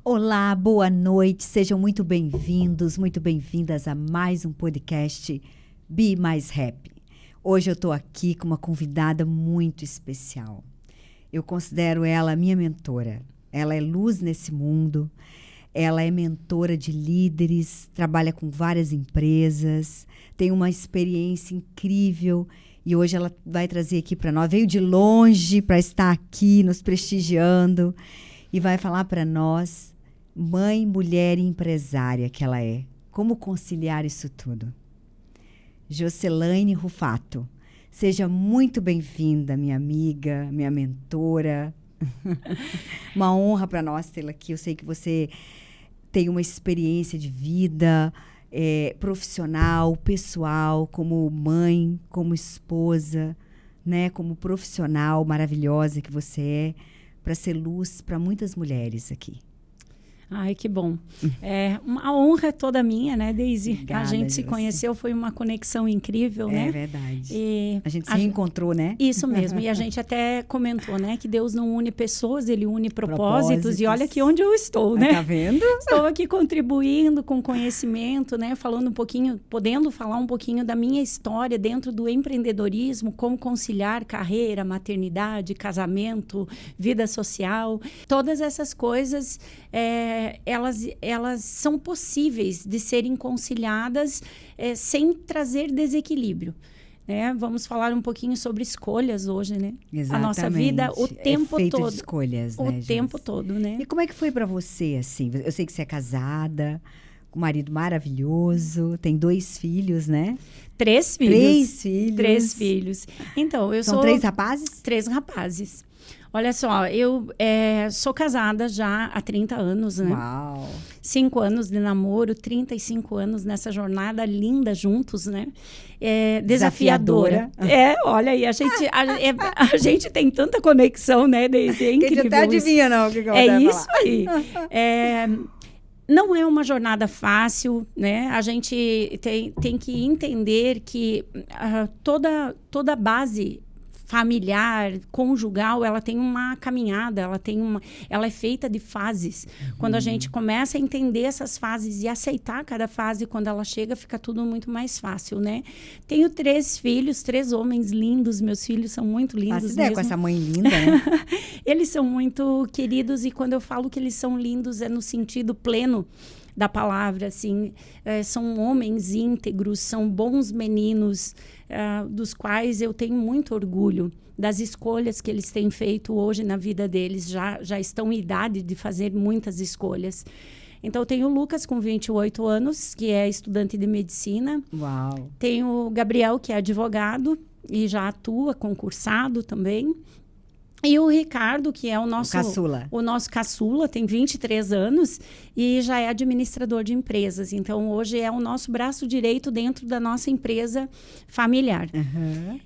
Olá, boa noite, sejam muito bem-vindos, muito bem-vindas a mais um podcast Be Mais Happy. Hoje eu estou aqui com uma convidada muito especial. Eu considero ela a minha mentora. Ela é luz nesse mundo, ela é mentora de líderes, trabalha com várias empresas, tem uma experiência incrível e hoje ela vai trazer aqui para nós, veio de longe para estar aqui nos prestigiando e vai falar para nós, mãe, mulher e empresária que ela é. Como conciliar isso tudo? Jocelaine Rufato, seja muito bem-vinda, minha amiga, minha mentora. Uma honra para nós tê-la aqui. Eu sei que você tem uma experiência de vida profissional, pessoal, como mãe, como esposa, né? Como profissional maravilhosa que você é, para ser luz para muitas mulheres aqui. Ai, que bom. Uma honra toda minha, né, Daisy? Obrigada, a gente se conheceu, foi uma conexão incrível, né? É verdade. E a gente se reencontrou, né? Isso mesmo. E a gente até comentou, né, que Deus não une pessoas, Ele une propósitos. E olha aqui onde eu estou, né? Tá vendo? Estou aqui contribuindo com conhecimento, né? Falando um pouquinho, podendo falar um pouquinho da minha história dentro do empreendedorismo, como conciliar carreira, maternidade, casamento, vida social. Todas essas coisas, elas são possíveis de serem conciliadas sem trazer desequilíbrio. Vamos falar um pouquinho sobre escolhas hoje, né? Exatamente. A nossa vida o tempo feito todo. De escolhas, o né, tempo todo, né? E como é que foi para você, assim? Eu sei que você é casada, com um marido maravilhoso, tem 2 filhos, né? 3 filhos. 3 filhos. 3 filhos. Então, São 3 rapazes? 3 rapazes. Olha só, eu sou casada já há 30 anos, né? Uau! 5 anos de namoro, 35 anos nessa jornada linda juntos, né? Desafiadora. Olha aí, a gente tem tanta conexão, né, Daisy? É incrível. Que a gente até adivinha, não, o que eu É isso aí. Não é uma jornada fácil, né? A gente tem que entender que toda base familiar, conjugal, ela tem uma caminhada, ela é feita de fases. Quando a gente começa a entender essas fases e aceitar cada fase, quando ela chega, fica tudo muito mais fácil, né? Tenho 3 filhos, 3 homens lindos, meus filhos são muito lindos mesmo. Ideia com essa mãe linda, né? Eles são muito queridos e quando eu falo que eles são lindos é no sentido pleno da palavra, assim, são homens íntegros, são bons meninos, dos quais eu tenho muito orgulho das escolhas que eles têm feito hoje na vida deles, já estão em idade de fazer muitas escolhas. Então, eu tenho o Lucas, com 28 anos, que é estudante de medicina. Uau! Tenho o Gabriel, que é advogado e já atua, concursado também. E o Ricardo, que é o nosso caçula, tem 23 anos e já é administrador de empresas. Então, hoje é o nosso braço direito dentro da nossa empresa familiar. Uhum.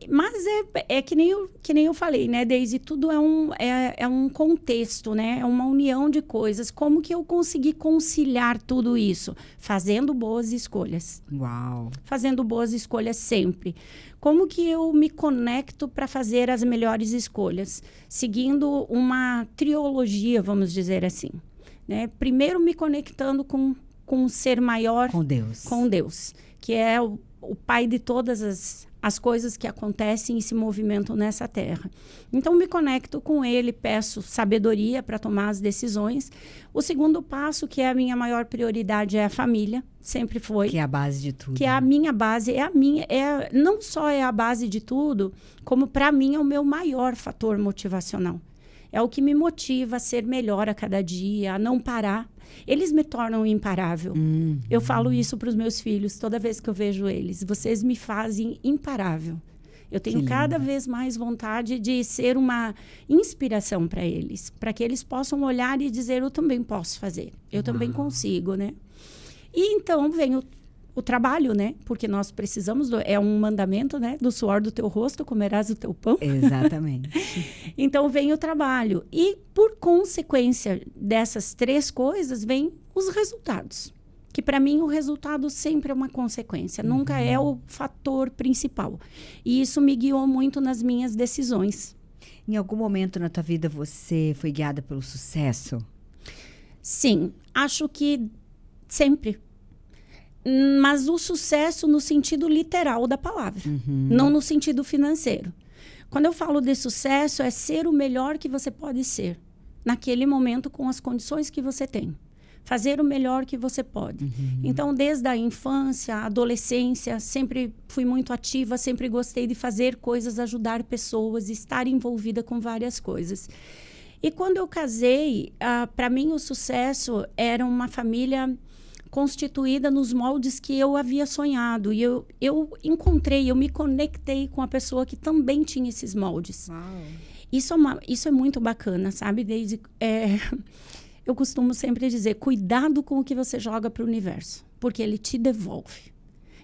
Mas é que nem eu falei, né, Daisy? Tudo é um contexto, né? É uma união de coisas. Como que eu consegui conciliar tudo isso? Fazendo boas escolhas. Uau! Fazendo boas escolhas sempre. Como que eu me conecto para fazer as melhores escolhas? Seguindo uma trilogia, vamos dizer assim. Né? Primeiro, me conectando com um ser maior. Com Deus. Com Deus, que é o pai de todas as coisas que acontecem e se movimentam nessa terra. Então, me conecto com ele, peço sabedoria para tomar as decisões. O segundo passo, que é a minha maior prioridade, é a família. Sempre foi. Que é a base de tudo. Que é a minha base, não só é a base de tudo, como para mim é o meu maior fator motivacional. É o que me motiva a ser melhor a cada dia, a não parar. Eles me tornam imparável. Eu falo isso para os meus filhos toda vez que eu vejo eles. Vocês me fazem imparável. Eu tenho cada vez mais vontade de ser uma inspiração para eles, para que eles possam olhar e dizer, eu também posso fazer, eu também consigo, né? E então vem o trabalho, né? Porque nós precisamos, é um mandamento, né? Do suor do teu rosto comerás o teu pão. Exatamente. Então vem o trabalho. E por consequência dessas 3 coisas, vem os resultados. Que para mim o resultado sempre é uma consequência, nunca é o fator principal. E isso me guiou muito nas minhas decisões. Em algum momento na tua vida você foi guiada pelo sucesso? Sim, acho que sempre. Mas o sucesso no sentido literal da palavra, não no sentido financeiro. Quando eu falo de sucesso, é ser o melhor que você pode ser, naquele momento, com as condições que você tem. Fazer o melhor que você pode. Então, desde a infância, a adolescência, sempre fui muito ativa, sempre gostei de fazer coisas, ajudar pessoas, estar envolvida com várias coisas. E quando eu casei, para mim o sucesso era uma família constituída nos moldes que eu havia sonhado. E eu me conectei com a pessoa que também tinha esses moldes. Uau. Isso é muito bacana, sabe? Eu costumo sempre dizer, cuidado com o que você joga para o universo, porque ele te devolve.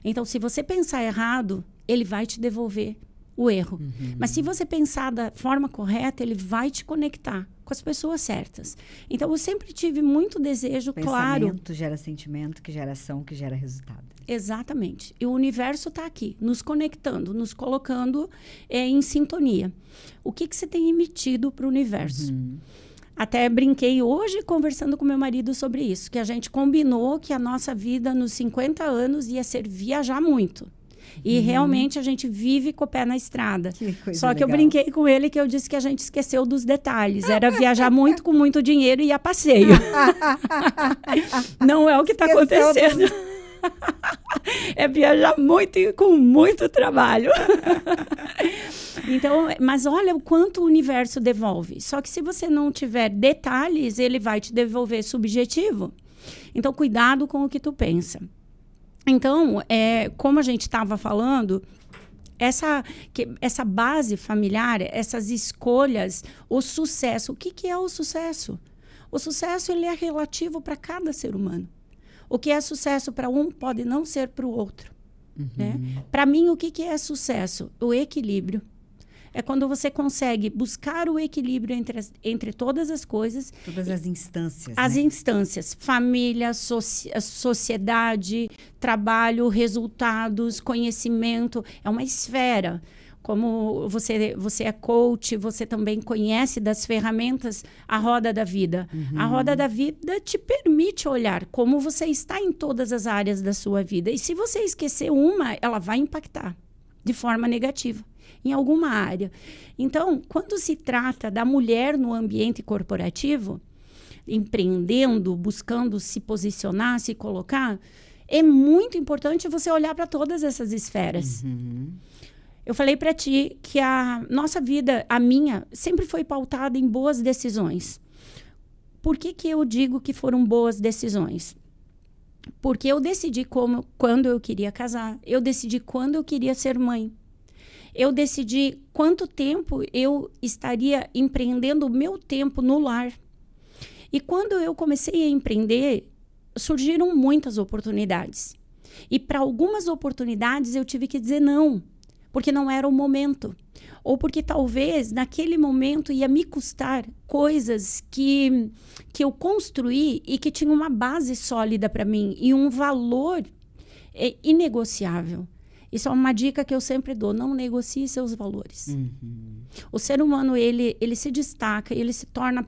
Então, se você pensar errado, ele vai te devolver o erro. Mas se você pensar da forma correta, ele vai te conectar com as pessoas certas. Então, eu sempre tive muito desejo, claro. Pensamento gera sentimento, que gera ação, que gera resultado. Exatamente. E o universo está aqui, nos conectando, nos colocando em sintonia. O que você tem emitido para o universo? Até brinquei hoje conversando com meu marido sobre isso, que a gente combinou que a nossa vida nos 50 anos ia ser viajar muito. E realmente a gente vive com o pé na estrada. Só que eu brinquei com ele que eu disse que a gente esqueceu dos detalhes. Era viajar muito com muito dinheiro e ir a passeio. Não é o que está acontecendo. É viajar muito e com muito trabalho. Então, mas olha o quanto o universo devolve. Só que se você não tiver detalhes, ele vai te devolver subjetivo. Então, cuidado com o que tu pensa. Então, como a gente estava falando, essa base familiar, essas escolhas, o sucesso. O que é o sucesso? O sucesso ele é relativo para cada ser humano. O que é sucesso para um pode não ser para o outro. Né? Para mim, o que é sucesso? O equilíbrio. É quando você consegue buscar o equilíbrio entre todas as coisas. Todas as instâncias. As né? instâncias. Família, sociedade, trabalho, resultados, conhecimento. É uma esfera. Como você é coach, você também conhece das ferramentas a roda da vida. A roda da vida te permite olhar como você está em todas as áreas da sua vida. E se você esquecer uma, ela vai impactar de forma negativa em alguma área. Então, quando se trata da mulher no ambiente corporativo, empreendendo, buscando se posicionar, se colocar, é muito importante você olhar para todas essas esferas. Eu falei para ti que a nossa vida, a minha, sempre foi pautada em boas decisões. Por que eu digo que foram boas decisões? Porque eu decidi quando eu queria casar, eu decidi quando eu queria ser mãe. Eu decidi quanto tempo eu estaria empreendendo o meu tempo no lar. E quando eu comecei a empreender, surgiram muitas oportunidades. E para algumas oportunidades eu tive que dizer não, porque não era o momento. Ou porque talvez naquele momento ia me custar coisas que eu construí e que tinham uma base sólida para mim e um valor inegociável. Isso é uma dica que eu sempre dou, não negocie seus valores. O ser humano, ele se destaca, ele se torna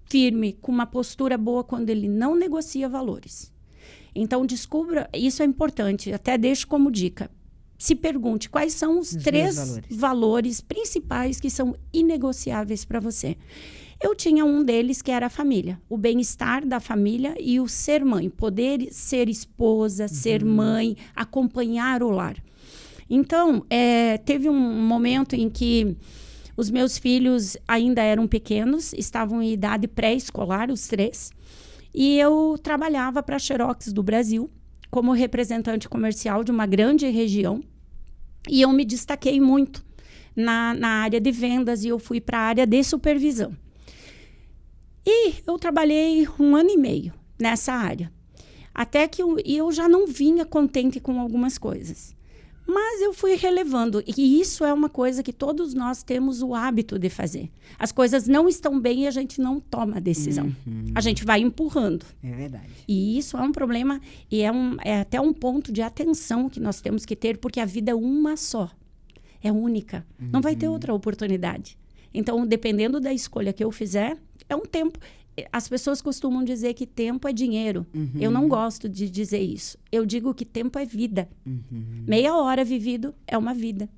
firme, com uma postura boa quando ele não negocia valores. Então, descubra, isso é importante, até deixo como dica. Se pergunte quais são os 3 valores principais que são inegociáveis para você. Eu tinha um deles que era a família, o bem-estar da família e o ser mãe, poder ser esposa, ser mãe, acompanhar o lar. Então, teve um momento em que os meus filhos ainda eram pequenos, estavam em idade pré-escolar, os 3, e eu trabalhava para a Xerox do Brasil como representante comercial de uma grande região, e eu me destaquei muito na área de vendas e eu fui para a área de supervisão. E eu trabalhei 1 ano e meio nessa área, até que eu já não vinha contente com algumas coisas. Mas eu fui relevando, e isso é uma coisa que todos nós temos o hábito de fazer. As coisas não estão bem e a gente não toma a decisão. A gente vai empurrando. É verdade. E isso é um problema, e é até um ponto de atenção que nós temos que ter, porque a vida é uma só. É única. Não vai ter outra oportunidade. Então, dependendo da escolha que eu fizer, é um tempo. as pessoas costumam dizer que tempo é dinheiro. Eu não gosto de dizer isso. Eu digo que tempo é vida. Meia hora vivido é uma vida.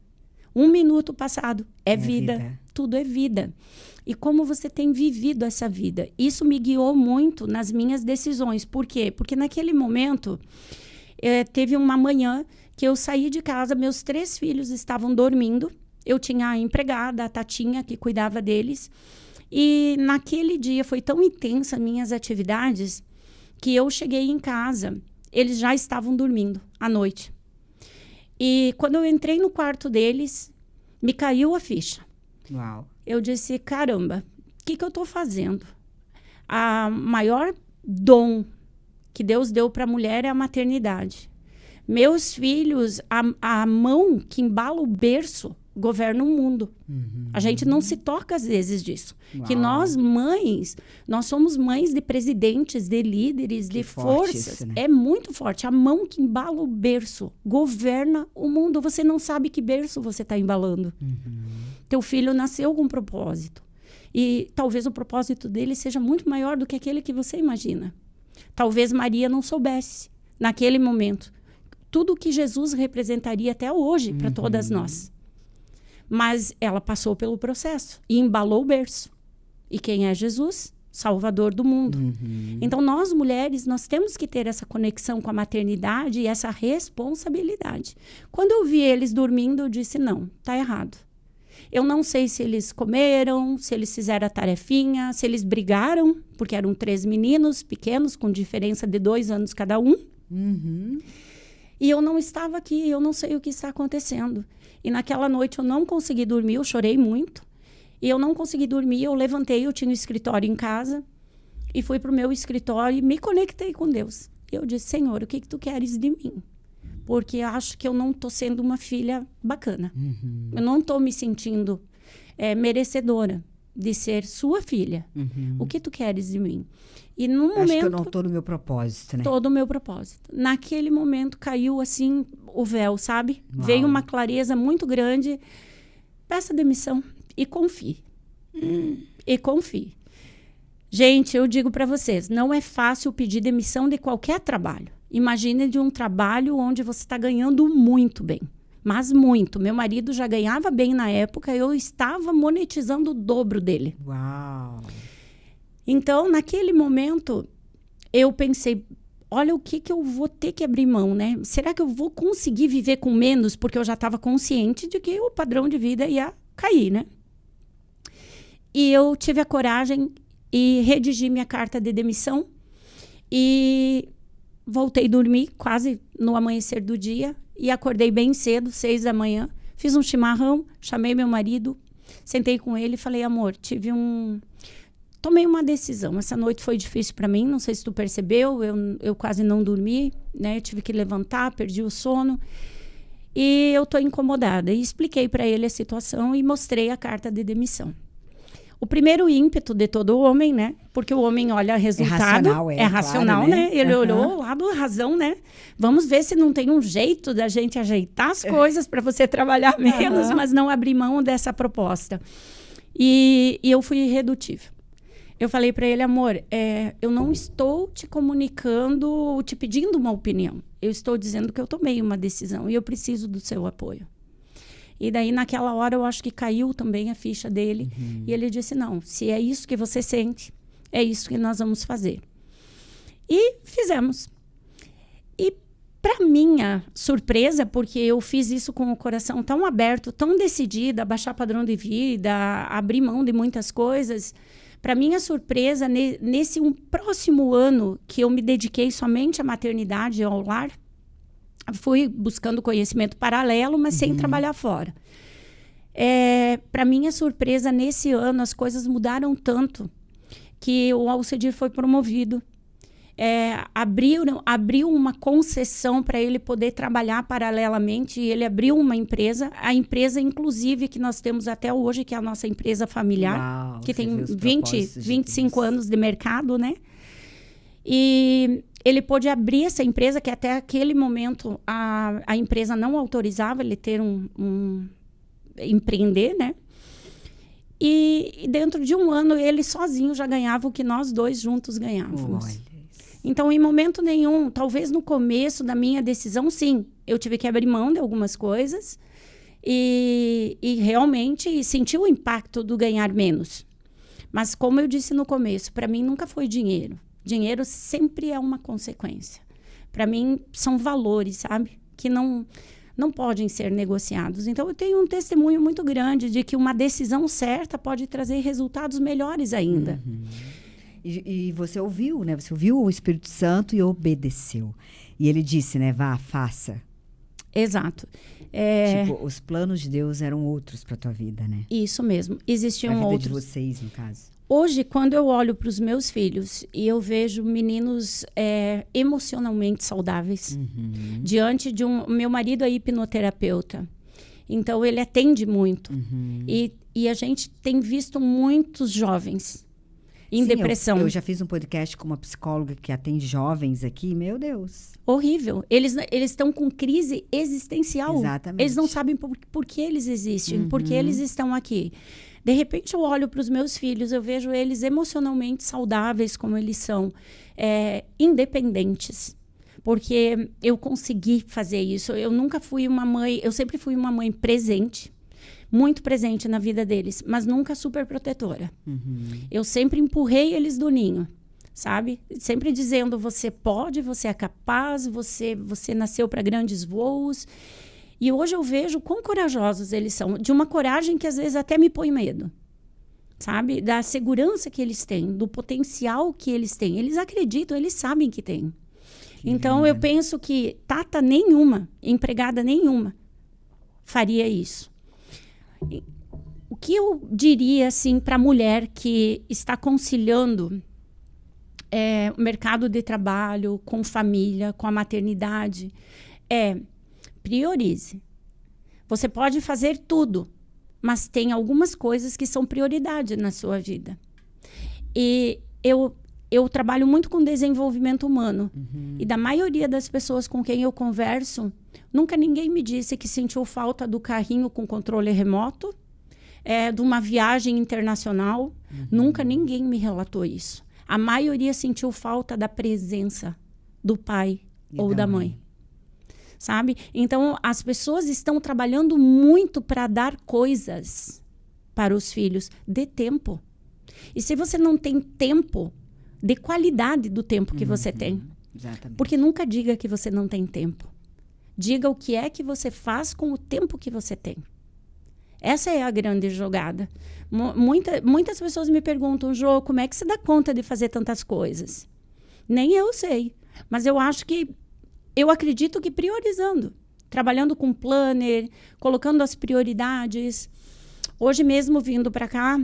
1 minuto passado é vida. Tudo é vida. E como você tem vivido essa vida? Isso me guiou muito nas minhas decisões. Por quê? Porque naquele momento, teve uma manhã que eu saí de casa, meus 3 filhos estavam dormindo. Eu tinha a empregada, a Tatinha, que cuidava deles. E naquele dia foi tão intensa minhas atividades que eu cheguei em casa, eles já estavam dormindo à noite. E quando eu entrei no quarto deles, me caiu a ficha. Uau. Eu disse, caramba, o que eu estou fazendo? A maior dom que Deus deu para a mulher é a maternidade. Meus filhos, a mão que embala o berço, governa o mundo. A gente não se toca às vezes disso. Uau. Que nós mães, nós somos mães de presidentes, de líderes, de forças. Isso, né? É muito forte. A mão que embala o berço governa o mundo. Você não sabe que berço você está embalando. Teu filho nasceu com um propósito. E talvez o propósito dele seja muito maior do que aquele que você imagina. Talvez Maria não soubesse, naquele momento, tudo o que Jesus representaria até hoje para todas nós. Mas ela passou pelo processo e embalou o berço. E quem é Jesus? Salvador do mundo. Então, nós mulheres, nós temos que ter essa conexão com a maternidade e essa responsabilidade. Quando eu vi eles dormindo, eu disse, não, tá errado. Eu não sei se eles comeram, se eles fizeram a tarefinha, se eles brigaram, porque eram 3 meninos pequenos, com diferença de 2 anos cada um. E eu não estava aqui, eu não sei o que está acontecendo. E naquela noite eu não consegui dormir, eu chorei muito. E eu não consegui dormir, eu levantei, eu tinha um escritório em casa. E fui para o meu escritório e me conectei com Deus. Eu disse, Senhor, o que tu queres de mim? Porque acho que eu não estou sendo uma filha bacana. Eu não estou me sentindo merecedora de ser sua filha. O que tu queres de mim? E no momento... Acho que eu não estou no meu propósito, né? Todo o meu propósito. Naquele momento caiu assim o véu, sabe? Uau. Veio uma clareza muito grande. Peça demissão e confie. E confie. Gente, eu digo para vocês, não é fácil pedir demissão de qualquer trabalho. Imagine de um trabalho onde você está ganhando muito bem. Mas muito. Meu marido já ganhava bem na época, eu estava monetizando o dobro dele. Uau! Então, naquele momento, eu pensei, olha o que eu vou ter que abrir mão, né? Será que eu vou conseguir viver com menos? Porque eu já estava consciente de que o padrão de vida ia cair, né? E eu tive a coragem e redigi minha carta de demissão e voltei a dormir quase no amanhecer do dia e acordei bem cedo, 6 da manhã. Fiz um chimarrão, chamei meu marido, sentei com ele e falei, amor, tomei uma decisão. Essa noite foi difícil para mim, não sei se tu percebeu, eu quase não dormi, né? Eu tive que levantar, perdi o sono. E eu estou incomodada. E expliquei para ele a situação e mostrei a carta de demissão. O primeiro ímpeto de todo homem, né? Porque o homem olha resultado. É racional, claro, né? Ele olhou lá do razão, né? Vamos ver se não tem um jeito da gente ajeitar as coisas para você trabalhar menos, mas não abrir mão dessa proposta. E eu fui irredutível. Eu falei para ele, amor, eu não estou te comunicando, te pedindo uma opinião. Eu estou dizendo que eu tomei uma decisão e eu preciso do seu apoio. E daí, naquela hora, eu acho que caiu também a ficha dele. E ele disse, não, se é isso que você sente, é isso que nós vamos fazer. E fizemos. E para minha surpresa, porque eu fiz isso com o coração tão aberto, tão decidida, baixar padrão de vida, abrir mão de muitas coisas... Para minha surpresa, nesse próximo ano que eu me dediquei somente à maternidade e ao lar, fui buscando conhecimento paralelo, mas sem trabalhar fora. Para minha surpresa, nesse ano, as coisas mudaram tanto que o Alcedir foi promovido. Abriu uma concessão para ele poder trabalhar paralelamente e ele abriu uma empresa, a empresa inclusive que nós temos até hoje, que é a nossa empresa familiar. Uau, que tem 25 anos de mercado, né? E ele pôde abrir essa empresa, que até aquele momento a empresa não autorizava ele ter empreender, né? E dentro de um ano, ele sozinho já ganhava o que nós dois juntos ganhávamos. Olha. Então, em momento nenhum, talvez no começo da minha decisão, sim, eu tive que abrir mão de algumas coisas e realmente senti o impacto do ganhar menos. Mas, como eu disse no começo, para mim nunca foi dinheiro. Dinheiro sempre é uma consequência. Para mim, são valores, sabe? Que não podem ser negociados. Então, eu tenho um testemunho muito grande de que uma decisão certa pode trazer resultados melhores ainda. Uhum. E você ouviu, né? Você ouviu o Espírito Santo e obedeceu. E ele disse, né? Vá, faça. Exato. Tipo, os planos de Deus eram outros para tua vida, né? Isso mesmo. Existiam a vida outros. De vocês, no caso. Hoje, quando eu olho para os meus filhos e eu vejo meninos emocionalmente saudáveis, diante de meu marido é hipnoterapeuta, então ele atende muito. E a gente tem visto muitos jovens em depressão. Eu já fiz um podcast com uma psicóloga que atende jovens aqui, meu Deus. Horrível. Eles estão com crise existencial. Exatamente. Eles não sabem por que eles existem, por que eles estão aqui. De repente, eu olho para os meus filhos, eu vejo eles emocionalmente saudáveis, como eles são, independentes. Porque eu consegui fazer isso. Eu nunca fui uma mãe, eu sempre fui uma mãe presente, muito presente na vida deles, mas nunca super protetora. Eu sempre empurrei eles do ninho, sabe? Sempre dizendo, você pode, você é capaz, você nasceu para grandes voos. E hoje eu vejo quão corajosos eles são, de uma coragem que às vezes até me põe medo, sabe? Da segurança que eles têm, do potencial que eles têm. Eles acreditam, eles sabem que têm. Então, eu penso que tata nenhuma, empregada nenhuma, faria isso. O que eu diria, assim, para a mulher que está conciliando o mercado de trabalho com família, com a maternidade, priorize. Você pode fazer tudo, mas tem algumas coisas que são prioridade na sua vida. E eu trabalho muito com desenvolvimento humano. E da maioria das pessoas com quem eu converso, nunca ninguém me disse que sentiu falta do carrinho com controle remoto, de uma viagem internacional. Nunca ninguém me relatou isso. A maioria sentiu falta da presença do pai ou da mãe. Sabe? Então, as pessoas estão trabalhando muito para dar coisas para os filhos. Dê tempo. E se você não tem tempo, dê qualidade do tempo que você tem. Exatamente. Porque nunca diga que você não tem tempo. Diga o que é que você faz com o tempo que você tem. Essa é a grande jogada. Muitas pessoas me perguntam, Jô, como é que você dá conta de fazer tantas coisas? Nem eu sei. Mas eu acredito que priorizando, trabalhando com planner, colocando as prioridades. Hoje mesmo, vindo para cá,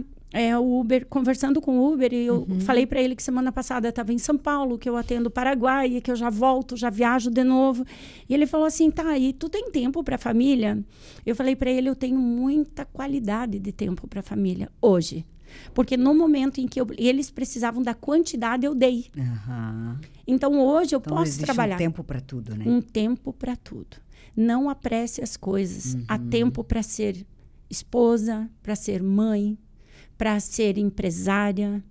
o Uber, conversando com o Uber, e eu falei para ele que semana passada estava em São Paulo, que eu atendo o Paraguai, que eu já volto, já viajo de novo. E ele falou assim, tá, e tu tem tempo para a família? Eu falei para ele, eu tenho muita qualidade de tempo para a família hoje. Porque no momento em que eles precisavam da quantidade, eu dei. Então, hoje eu posso trabalhar. Um tempo para tudo, né? Um tempo para tudo. Não apresse as coisas. Há tempo para ser esposa, para ser mãe, para ser empresária,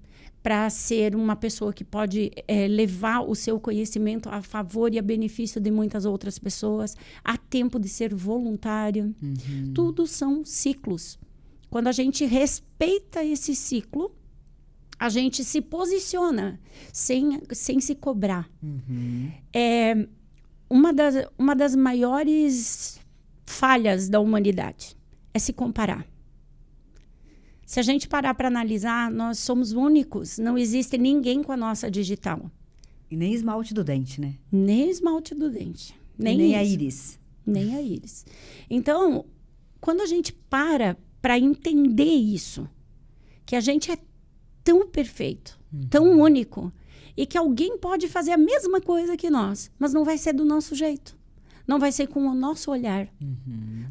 para ser uma pessoa que pode levar o seu conhecimento a favor e a benefício de muitas outras pessoas. Há tempo de ser voluntário. Tudo são ciclos. Quando a gente respeita esse ciclo, a gente se posiciona sem se cobrar. Uma das maiores falhas da humanidade é se comparar. Se a gente parar para analisar, nós somos únicos. Não existe ninguém com a nossa digital. E nem esmalte do dente, né? Nem esmalte do dente. Nem a íris. Nem a íris. Então, quando a gente para entender isso, que a gente é tão perfeito, tão único, e que alguém pode fazer a mesma coisa que nós, mas não vai ser do nosso jeito. Não vai ser com o nosso olhar.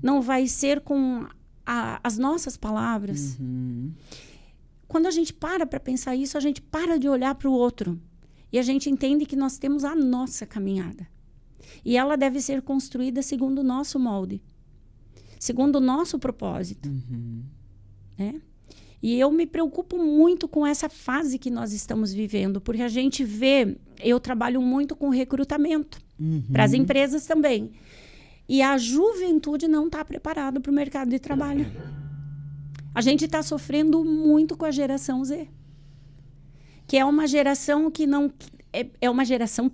Não vai ser com as nossas palavras. Quando a gente para pensar isso, a gente para de olhar para o outro. E a gente entende que nós temos a nossa caminhada. E ela deve ser construída segundo o nosso molde. Segundo o nosso propósito. Né? E eu me preocupo muito com essa fase que nós estamos vivendo, porque a gente vê, eu trabalho muito com recrutamento, para as empresas também. E a juventude não está preparada para o mercado de trabalho. A gente está sofrendo muito com a geração Z, que é uma geração que não... É uma geração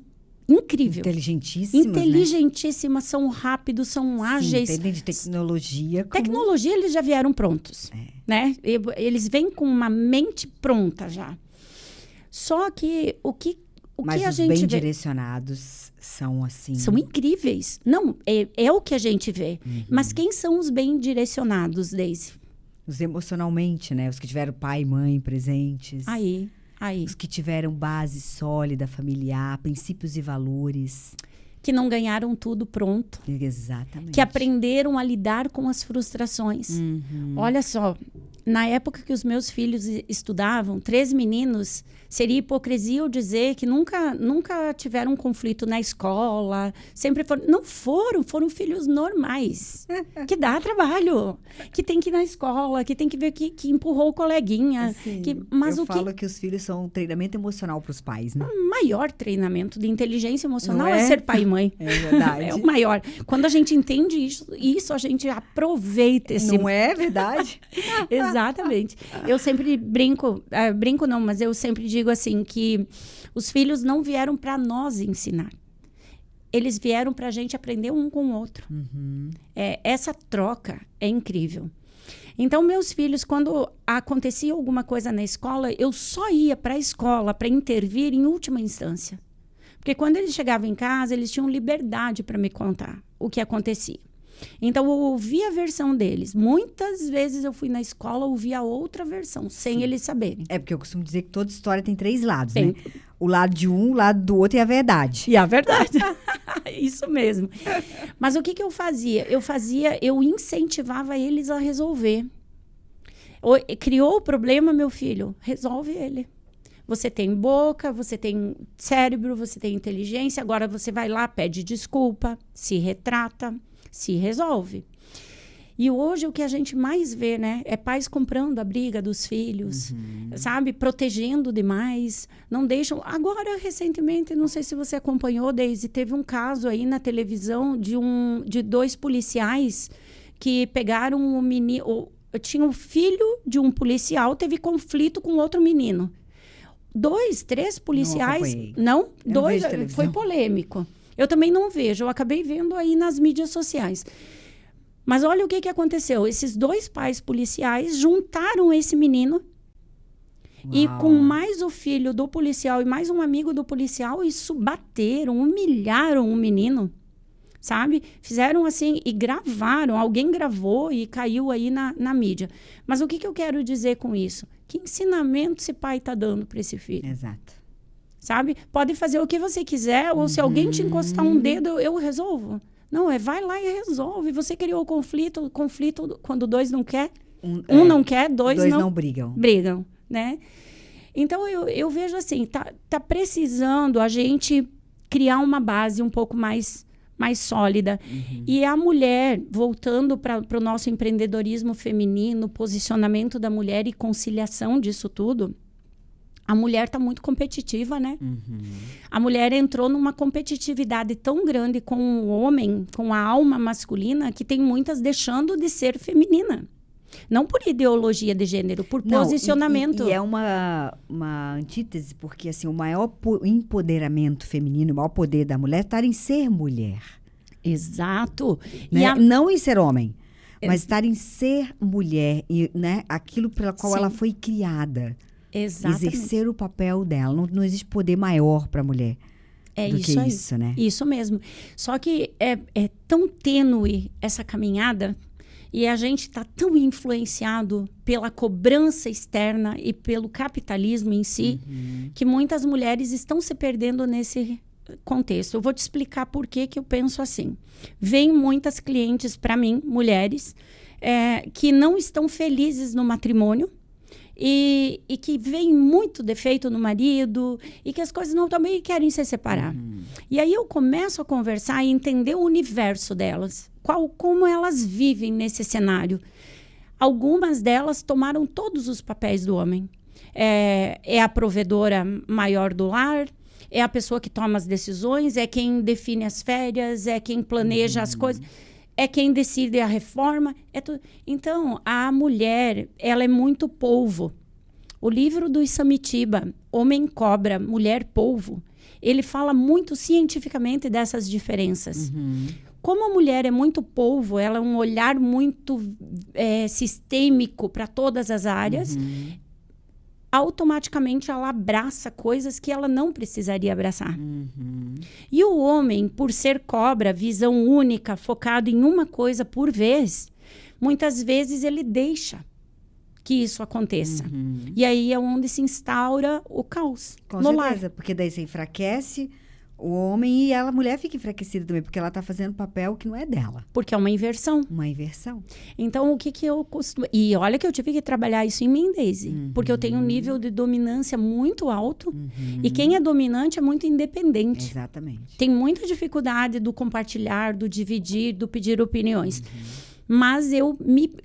incrível. Inteligentíssima, né? São rápidos, são ágeis. Sim, entendem de tecnologia. Tecnologia, eles já vieram prontos. Né? Eles vêm com uma mente pronta já. Só que Mas a os gente bem vê... direcionados são assim... São incríveis. Não, é o que a gente vê. Mas quem são os bem direcionados, Deise? Os emocionalmente, né? Os que tiveram pai e mãe presentes. Aí. Os que tiveram base sólida, familiar, princípios e valores. Que não ganharam tudo pronto. Exatamente. Que aprenderam a lidar com as frustrações. Olha só, na época que os meus filhos estudavam, 3 meninos, seria hipocrisia eu dizer que nunca tiveram um conflito na escola, sempre foram filhos normais, que dá trabalho, que tem que ir na escola, que tem que ver que empurrou o coleguinha. Assim, Mas eu falo que os filhos são um treinamento emocional para os pais, né? O maior treinamento de inteligência emocional Não é ser pai e mãe. É verdade. É o maior. Quando a gente entende isso a gente aproveita esse... Não é verdade? Exatamente. Eu sempre brinco não, mas eu sempre digo assim, que os filhos não vieram para nós ensinar. Eles vieram para a gente aprender um com o outro. Essa troca é incrível. Então, meus filhos, quando acontecia alguma coisa na escola, eu só ia para a escola para intervir em última instância. Porque quando eles chegavam em casa, eles tinham liberdade para me contar o que acontecia. Então, eu ouvia a versão deles. Muitas vezes eu fui na escola, ouvia a outra versão, sem eles saberem. É porque eu costumo dizer que toda história tem 3 lados, né? O lado de um, o lado do outro e a verdade. E a verdade. Isso mesmo. Mas o que eu fazia? Eu incentivava eles a resolver. Criou o problema, meu filho, resolve ele. Você tem boca, você tem cérebro, você tem inteligência, agora você vai lá, pede desculpa, se retrata, se resolve. E hoje o que a gente mais vê, né, é pais comprando a briga dos filhos, sabe? Protegendo demais, não deixam... Agora, recentemente, não sei se você acompanhou, Deise, teve um caso aí na televisão de 2 policiais que pegaram um menino... Tinha um filho de um policial, teve conflito com outro menino. 2, 3 policiais... Não? 2, foi polêmico. Eu também não vejo, eu acabei vendo aí nas mídias sociais. Mas olha o que aconteceu. Esses 2 pais policiais juntaram esse menino e com mais o filho do policial e mais um amigo do policial, isso bateram, humilharam o menino, sabe? Fizeram assim e gravaram, alguém gravou e caiu aí na mídia. Mas o que eu quero dizer com isso? Que ensinamento esse pai está dando para esse filho? Exato. Sabe? Pode fazer o que você quiser, ou se alguém te encostar um dedo, eu resolvo. Não, vai lá e resolve. Você criou o conflito quando 2 não quer, não quer, 2 não brigam. Brigam, né? Então, eu vejo assim, tá precisando a gente criar uma base um pouco mais sólida. E a mulher, voltando para o nosso empreendedorismo feminino, posicionamento da mulher e conciliação disso tudo, a mulher está muito competitiva, né? A mulher entrou numa competitividade tão grande com o homem, com a alma masculina, que tem muitas deixando de ser feminina. Não por ideologia de gênero, por posicionamento. E é uma antítese, porque assim, o maior empoderamento feminino, o maior poder da mulher está em ser mulher. Exato. Né? Não em ser homem, mas estar em ser mulher, e, né? Aquilo pela qual ela foi criada. Exatamente. Exercer o papel dela. Não existe poder maior para a mulher do que isso, né? Isso mesmo. Só que é tão tênue essa caminhada e a gente está tão influenciado pela cobrança externa e pelo capitalismo em si, que muitas mulheres estão se perdendo nesse contexto. Eu vou te explicar por que eu penso assim. Vêm muitas clientes para mim, mulheres, que não estão felizes no matrimônio, e que vem muito defeito no marido e que as coisas não também querem se separar. E aí eu começo a conversar e entender o universo delas, como elas vivem nesse cenário. Algumas delas tomaram todos os papéis do homem. É a provedora maior do lar, é a pessoa que toma as decisões, é quem define as férias, é quem planeja as coisas, é quem decide a reforma. Então, a mulher, ela é muito polvo. O livro do Samitiba, Homem Cobra, Mulher Polvo, ele fala muito cientificamente dessas diferenças. Como a mulher é muito polvo, ela é um olhar muito sistêmico para todas as áreas, automaticamente ela abraça coisas que ela não precisaria abraçar. E o homem, por ser cobra, visão única, focado em uma coisa por vez, muitas vezes ele deixa que isso aconteça. E aí é onde se instaura o caos no lar. Porque daí você enfraquece o homem e a mulher fica enfraquecida também, porque ela está fazendo papel que não é dela. Porque é uma inversão. Uma inversão. Então, o que eu costumo... E olha que eu tive que trabalhar isso em mim, Daisy. Porque eu tenho um nível de dominância muito alto. E quem é dominante é muito independente. Exatamente. Tem muita dificuldade do compartilhar, do dividir, do pedir opiniões. Mas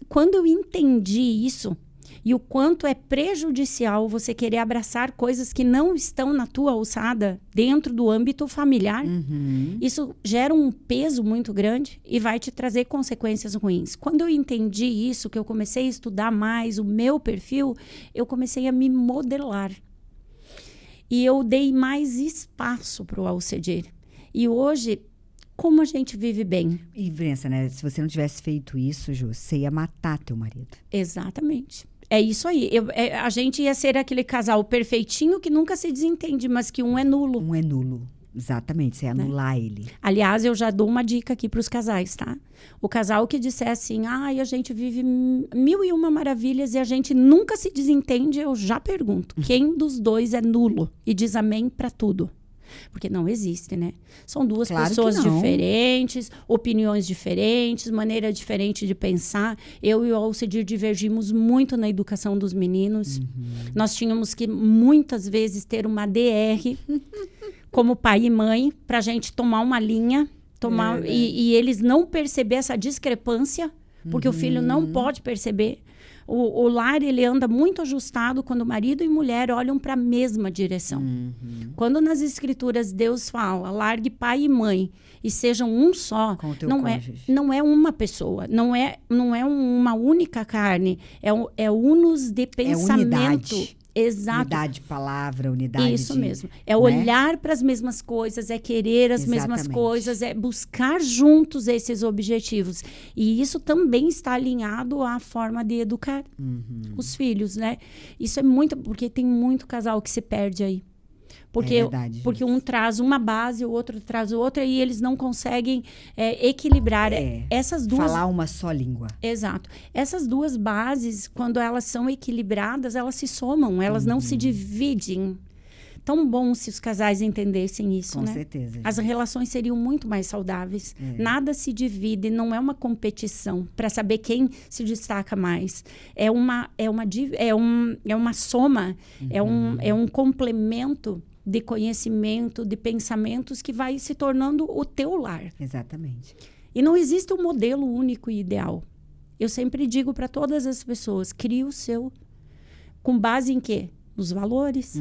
quando eu entendi isso... E o quanto é prejudicial você querer abraçar coisas que não estão na tua alçada dentro do âmbito familiar. Isso gera um peso muito grande e vai te trazer consequências ruins. Quando eu entendi isso, que eu comecei a estudar mais o meu perfil, eu comecei a me modelar. E eu dei mais espaço para o Alcedir. E hoje, como a gente vive bem. E, Vanessa, né? Se você não tivesse feito isso, Ju, você ia matar teu marido. Exatamente. É isso aí. A gente ia ser aquele casal perfeitinho que nunca se desentende, mas que um é nulo. Um é nulo. Exatamente, você ia anular ele. Aliás, eu já dou uma dica aqui para os casais, tá? O casal que disser assim, a gente vive 1001 maravilhas e a gente nunca se desentende, eu já pergunto, quem dos dois é nulo? E diz amém para tudo. Porque não existe, né? São duas pessoas diferentes, opiniões diferentes, maneira diferente de pensar. Eu e o Alcedir divergimos muito na educação dos meninos. Nós tínhamos que, muitas vezes, ter uma DR como pai e mãe para a gente tomar uma linha e eles não perceber essa discrepância, porque o filho não pode perceber. O lar, ele anda muito ajustado quando marido e mulher olham para a mesma direção. Quando nas escrituras Deus fala, largue pai e mãe e sejam um só, não é uma pessoa, não é uma única carne, é unus de pensamento. É unidade. Exato. Unidade de palavra, unidade Isso mesmo. É olhar para as mesmas coisas, é querer as mesmas coisas, é buscar juntos esses objetivos. E isso também está alinhado à forma de educar os filhos, né? Isso é muito... Porque tem muito casal que se perde aí. Porque um traz uma base, o outro traz outra, e eles não conseguem equilibrar essas duas... Falar uma só língua. Exato. Essas duas bases, quando elas são equilibradas, elas se somam, elas não se dividem. Tão bom se os casais entendessem isso, né? Com certeza. As relações seriam muito mais saudáveis. Nada se divide, não é uma competição para saber quem se destaca mais. É uma soma, é um complemento de conhecimento, de pensamentos que vai se tornando o teu lar. Exatamente. E não existe um modelo único e ideal. Eu sempre digo para todas as pessoas, crie o seu. Com base em quê? Nos valores.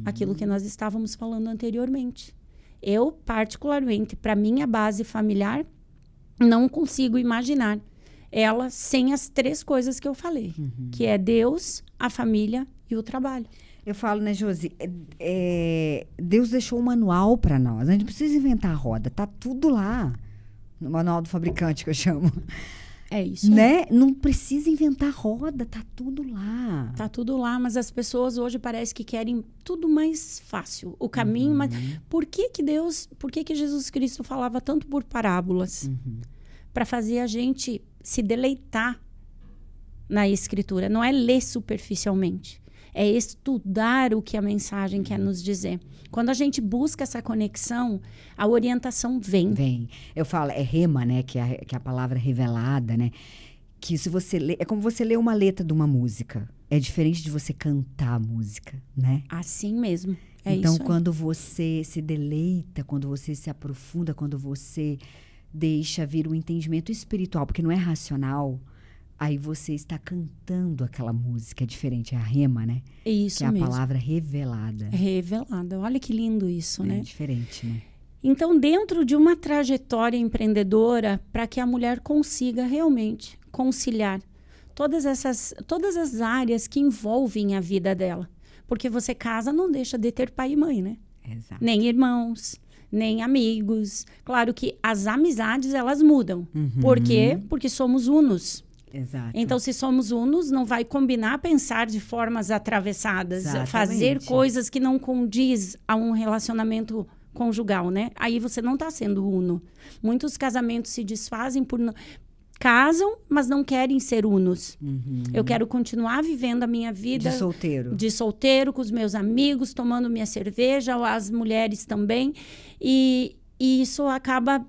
Aquilo que nós estávamos falando anteriormente. Eu, particularmente, para minha base familiar, não consigo imaginar ela sem as 3 coisas que eu falei. Que é Deus, a família e o trabalho. Eu falo, né, Josi? Deus deixou um manual para nós. A gente não precisa inventar a roda. Tá tudo lá. No manual do fabricante, que eu chamo. É isso. Né? Não precisa inventar roda. Tá tudo lá. Tá tudo lá, mas as pessoas hoje parece que querem tudo mais fácil. O caminho, mas... Por que Jesus Cristo falava tanto por parábolas? Para fazer a gente se deleitar na Escritura. Não é ler superficialmente. É estudar o que a mensagem quer nos dizer. Quando a gente busca essa conexão, a orientação vem. Vem. Eu falo, é rema, né? Que é a palavra revelada, né? Que se você lê, é como você lê uma letra de uma música. É diferente de você cantar a música, né? Assim mesmo. Então, quando você se deleita, quando você se aprofunda, quando você deixa vir o entendimento espiritual, porque não é racional, Aí você está cantando aquela música, é diferente, é a rema, né? É isso que é mesmo. a palavra revelada. Revelada. Olha que lindo isso, né? É diferente, né? Então, dentro de uma trajetória empreendedora, para que a mulher consiga realmente conciliar todas as áreas que envolvem a vida dela. Porque você casa, não deixa de ter pai e mãe, né? Exato. Nem irmãos, nem amigos. Claro que as amizades, elas mudam. Por quê? Porque somos unos. Exato. Então, se somos unos, não vai combinar pensar de formas atravessadas. Exatamente. Fazer coisas que não condiz a um relacionamento conjugal, né? Aí você não está sendo uno. Muitos casamentos se desfazem por... Casam, mas não querem ser unos. Eu quero continuar vivendo a minha vida... De solteiro. De solteiro, com os meus amigos, tomando minha cerveja, as mulheres também. E isso acaba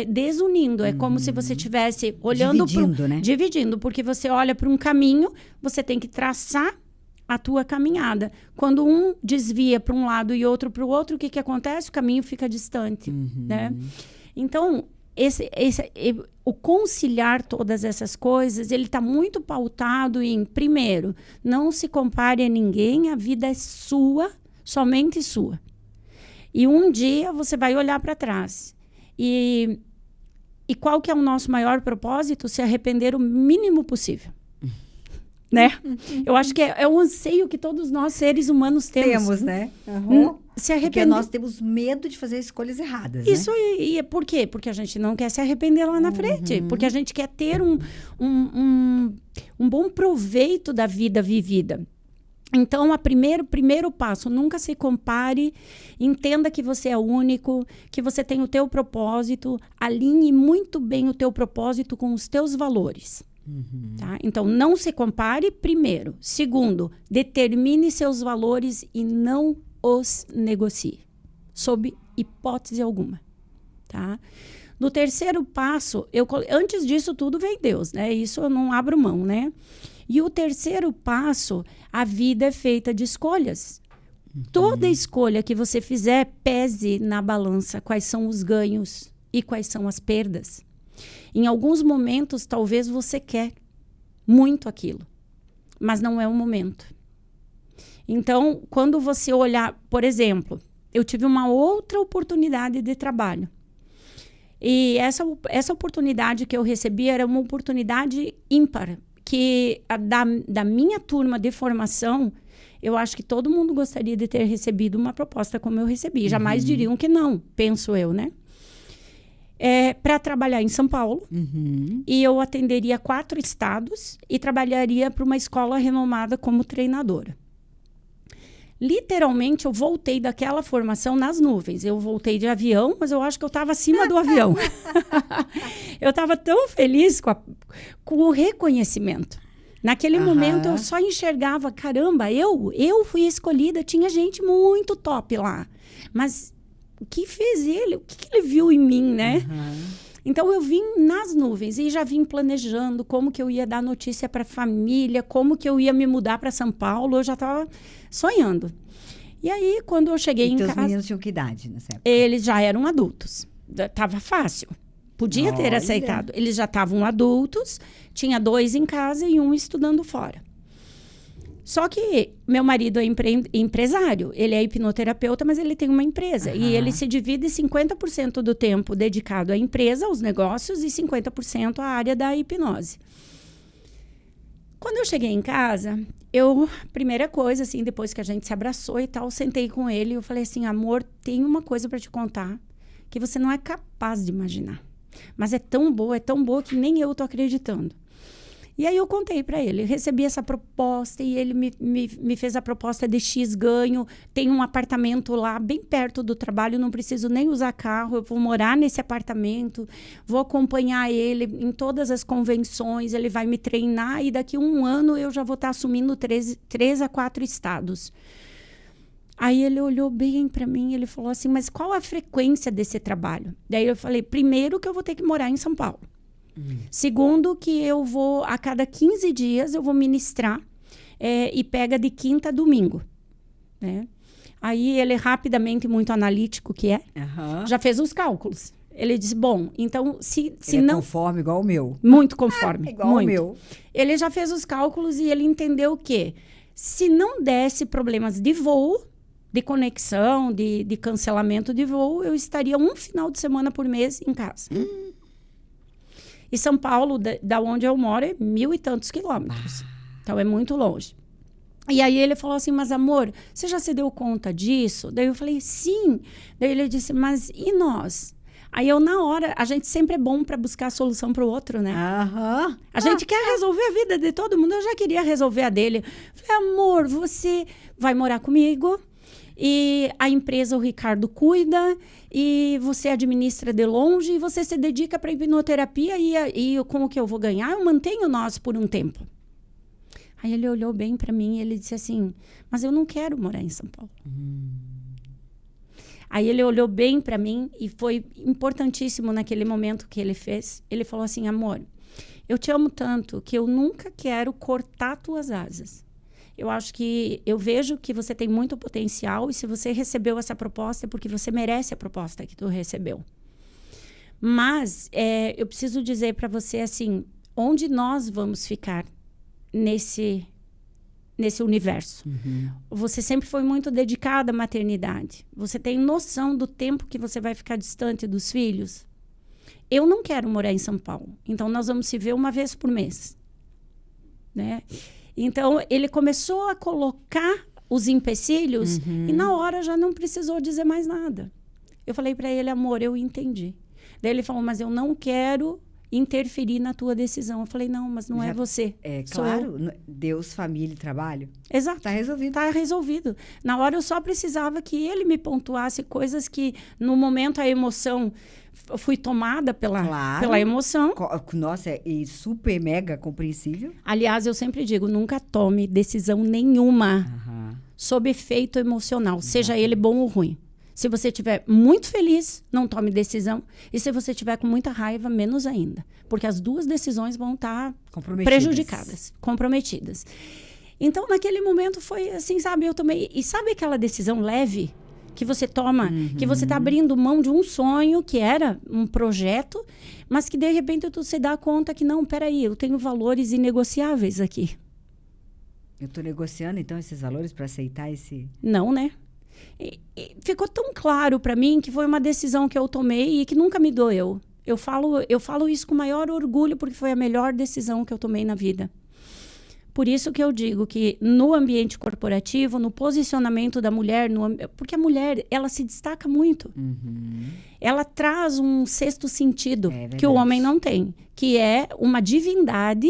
desunindo. É como se você estivesse olhando... Dividindo, né? Dividindo, porque você olha para um caminho, você tem que traçar a tua caminhada. Quando um desvia para um lado e outro para o outro, o que acontece? O caminho fica distante, né? Então, o conciliar todas essas coisas, ele está muito pautado em, primeiro, não se compare a ninguém, a vida é sua, somente sua. E um dia você vai olhar para trás. E qual que é o nosso maior propósito? Se arrepender o mínimo possível. Né? Eu acho que é o anseio que todos nós, seres humanos, temos. Temos, né? Se arrepender. Porque nós temos medo de fazer escolhas erradas, Isso né? e por quê? Porque a gente não quer se arrepender lá na frente. Porque a gente quer ter um bom proveito da vida vivida. Então, o primeiro passo, nunca se compare, entenda que você é único, que você tem o teu propósito, alinhe muito bem o teu propósito com os teus valores. Tá? Então, não se compare, primeiro. Segundo, determine seus valores e não os negocie, sob hipótese alguma. Tá? No terceiro passo, antes disso tudo vem Deus, né? Isso eu não abro mão, né? E o terceiro passo, a vida é feita de escolhas. Toda escolha que você fizer, pese na balança quais são os ganhos e quais são as perdas. Em alguns momentos, talvez você quer muito aquilo, mas não é o momento. Então, quando você olhar, por exemplo, eu tive uma outra oportunidade de trabalho. E essa oportunidade que eu recebi era uma oportunidade ímpar, que da minha turma de formação, eu acho que todo mundo gostaria de ter recebido uma proposta como eu recebi. Jamais diriam que não, penso eu, né? Para trabalhar em São Paulo, e eu atenderia 4 estados e trabalharia para uma escola renomada como treinadora. Literalmente, eu voltei daquela formação nas nuvens. Eu voltei de avião, mas eu acho que eu estava acima do avião. Eu estava tão feliz com o reconhecimento. Naquele momento, eu só enxergava, caramba, eu fui escolhida, tinha gente muito top lá. Mas o que fez ele? O que ele viu em mim, né? Então, eu vim nas nuvens e já vim planejando como que eu ia dar notícia para a família, como que eu ia me mudar para São Paulo. Eu já estava sonhando. E aí, quando eu cheguei em casa... Os meninos tinham que idade nessa época? Eles já eram adultos. Tava fácil. Podia ter aceitado. Eles já estavam adultos, tinha 2 em casa e 1 estudando fora. Só que meu marido é empresário, ele é hipnoterapeuta, mas ele tem uma empresa. E ele se divide 50% do tempo dedicado à empresa, aos negócios, e 50% à área da hipnose. Quando eu cheguei em casa, primeira coisa, assim, depois que a gente se abraçou e tal, sentei com ele e eu falei assim, amor, tem uma coisa para te contar que você não é capaz de imaginar. Mas é tão boa que nem eu tô acreditando. E aí eu contei para ele, eu recebi essa proposta e ele me fez a proposta de X ganho, tem um apartamento lá bem perto do trabalho, não preciso nem usar carro, eu vou morar nesse apartamento, vou acompanhar ele em todas as convenções, ele vai me treinar e daqui a 1 ano eu já vou estar assumindo 3 a 4 estados. Aí ele olhou bem para mim, ele falou assim, mas qual a frequência desse trabalho? Daí eu falei, primeiro que eu vou ter que morar em São Paulo. Segundo, que eu vou, a cada 15 dias, eu vou ministrar e pega de quinta a domingo. Né? Aí ele rapidamente, muito analítico que já fez os cálculos. Ele disse, bom, então, se Ele não... é conforme igual o meu. Muito conforme, Igual muito. o meu. Ele já fez os cálculos e ele entendeu que se não desse problemas de voo, de conexão, de cancelamento de voo, eu estaria um final de semana por mês em casa. E São Paulo, da onde eu moro, é 1.000 e tantos quilômetros. Então, é muito longe. E aí ele falou assim, mas amor, você já se deu conta disso? Daí eu falei, sim. Daí ele disse, mas e nós? Aí eu, na hora, a gente sempre é bom para buscar a solução para o outro, né? A gente quer resolver a vida de todo mundo. Eu já queria resolver a dele. Falei, amor, você vai morar comigo e a empresa o Ricardo cuida e você administra de longe e você se dedica para hipnoterapia e com o que eu vou ganhar, eu mantenho nós por um tempo. Aí ele olhou bem para mim e ele disse assim, mas eu não quero morar em São Paulo. Aí ele olhou bem para mim e foi importantíssimo naquele momento que ele fez. Ele falou assim, amor, eu te amo tanto que eu nunca quero cortar tuas asas. Eu acho que, eu vejo que você tem muito potencial e se você recebeu essa proposta é porque você merece a proposta que tu recebeu. Mas eu preciso dizer para você assim, onde nós vamos ficar nesse universo. Você sempre foi muito dedicada à maternidade. Você tem noção do tempo que você vai ficar distante dos filhos? Eu não quero morar em São Paulo. Então, nós vamos se ver uma vez por mês. Né? Então, ele começou a colocar os empecilhos e na hora já não precisou dizer mais nada. Eu falei para ele, amor, eu entendi. Daí ele falou, mas eu não quero interferir na tua decisão. Eu falei, não, mas não é você. É sou claro, eu. Deus, família e trabalho. Exato. Tá resolvido. Tá resolvido. Na hora eu só precisava que ele me pontuasse coisas que, no momento, a emoção... Eu fui tomada pela emoção. Nossa, e super mega compreensível. Aliás, eu sempre digo, nunca tome decisão nenhuma sob efeito emocional, seja ele bom ou ruim. Se você estiver muito feliz, não tome decisão. E se você estiver com muita raiva, menos ainda. Porque as duas decisões vão estar prejudicadas, comprometidas. Então, naquele momento, foi assim, sabe? Eu tomei... E sabe aquela decisão leve que você toma? Que você está abrindo mão de um sonho, que era um projeto, mas que, de repente, tu se dá conta que, não, peraí, eu tenho valores inegociáveis aqui. Eu estou negociando, então, esses valores para aceitar esse... Não, né? E ficou tão claro para mim que foi uma decisão que eu tomei e que nunca me doeu. Eu falo isso com o maior orgulho porque foi a melhor decisão que eu tomei na vida. Por isso que eu digo que no ambiente corporativo, no posicionamento da mulher, porque a mulher, ela se destaca muito. Ela traz um sexto sentido que o homem não tem, que é uma divindade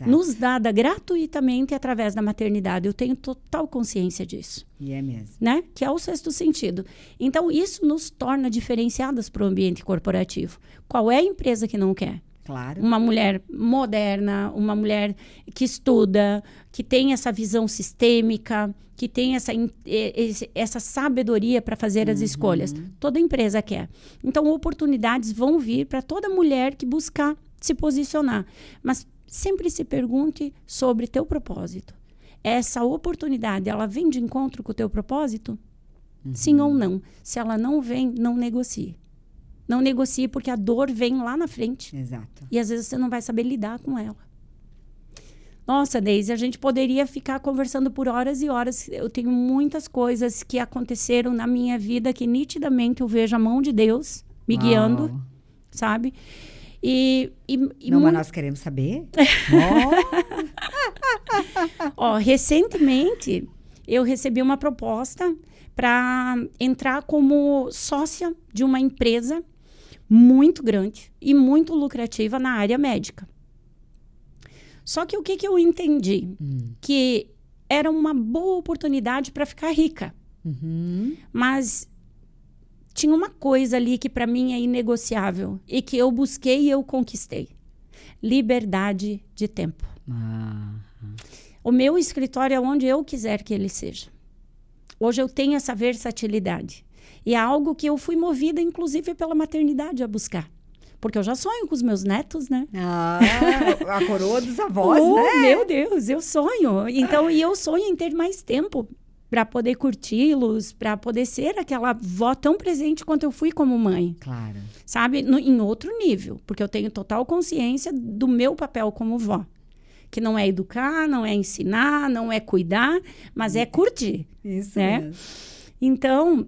nos dada gratuitamente através da maternidade. Eu tenho total consciência disso. E é mesmo. Né? Que é o sexto sentido. Então, isso nos torna diferenciadas para o ambiente corporativo. Qual é a empresa que não quer? Claro. Uma mulher moderna, uma mulher que estuda, que tem essa visão sistêmica, que tem essa sabedoria para fazer as escolhas. Toda empresa quer. Então, oportunidades vão vir para toda mulher que buscar se posicionar. Mas sempre se pergunte sobre teu propósito. Essa oportunidade, ela vem de encontro com o teu propósito? Sim ou não? Se ela não vem, não negocie. Não negocie porque a dor vem lá na frente. Exato. E às vezes você não vai saber lidar com ela. Nossa, Deise, a gente poderia ficar conversando por horas e horas. Eu tenho muitas coisas que aconteceram na minha vida que nitidamente eu vejo a mão de Deus me guiando, sabe? Mas nós queremos saber. Recentemente, eu recebi uma proposta para entrar como sócia de uma empresa muito grande e muito lucrativa na área médica. Só que o que eu entendi? Que era uma boa oportunidade para ficar rica. Mas tinha uma coisa ali que para mim é inegociável e que eu busquei e eu conquistei. Liberdade de tempo. O meu escritório é onde eu quiser que ele seja. Hoje eu tenho essa versatilidade. E é algo que eu fui movida, inclusive, pela maternidade a buscar. Porque eu já sonho com os meus netos, né? A coroa dos avós, né? Meu Deus, eu sonho. Então, e eu sonho em ter mais tempo para poder curti-los, para poder ser aquela avó tão presente quanto eu fui como mãe. Claro. Sabe? Em outro nível, porque eu tenho total consciência do meu papel como vó. Que não é educar, não é ensinar, não é cuidar, mas é curtir. Isso né? mesmo. Então,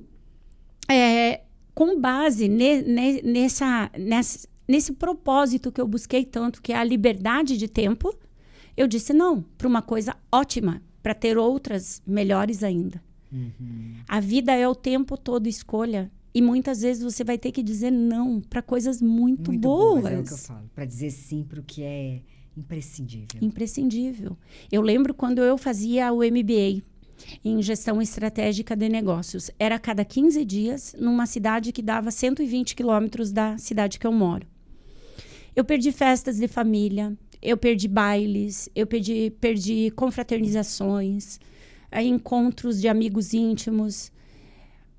com base nesse propósito que eu busquei tanto, que é a liberdade de tempo, eu disse não para uma coisa ótima, para ter outras melhores ainda. Uhum. A vida é o tempo todo escolha. E muitas vezes você vai ter que dizer não para coisas muito boas. É o que eu falo. Para dizer sim para o que é imprescindível. Imprescindível. Eu lembro quando eu fazia o MBA em gestão estratégica de negócios. Era a cada 15 dias numa cidade que dava 120 quilômetros da cidade que eu moro. Eu perdi festas de família, eu perdi bailes, eu perdi confraternizações, encontros de amigos íntimos.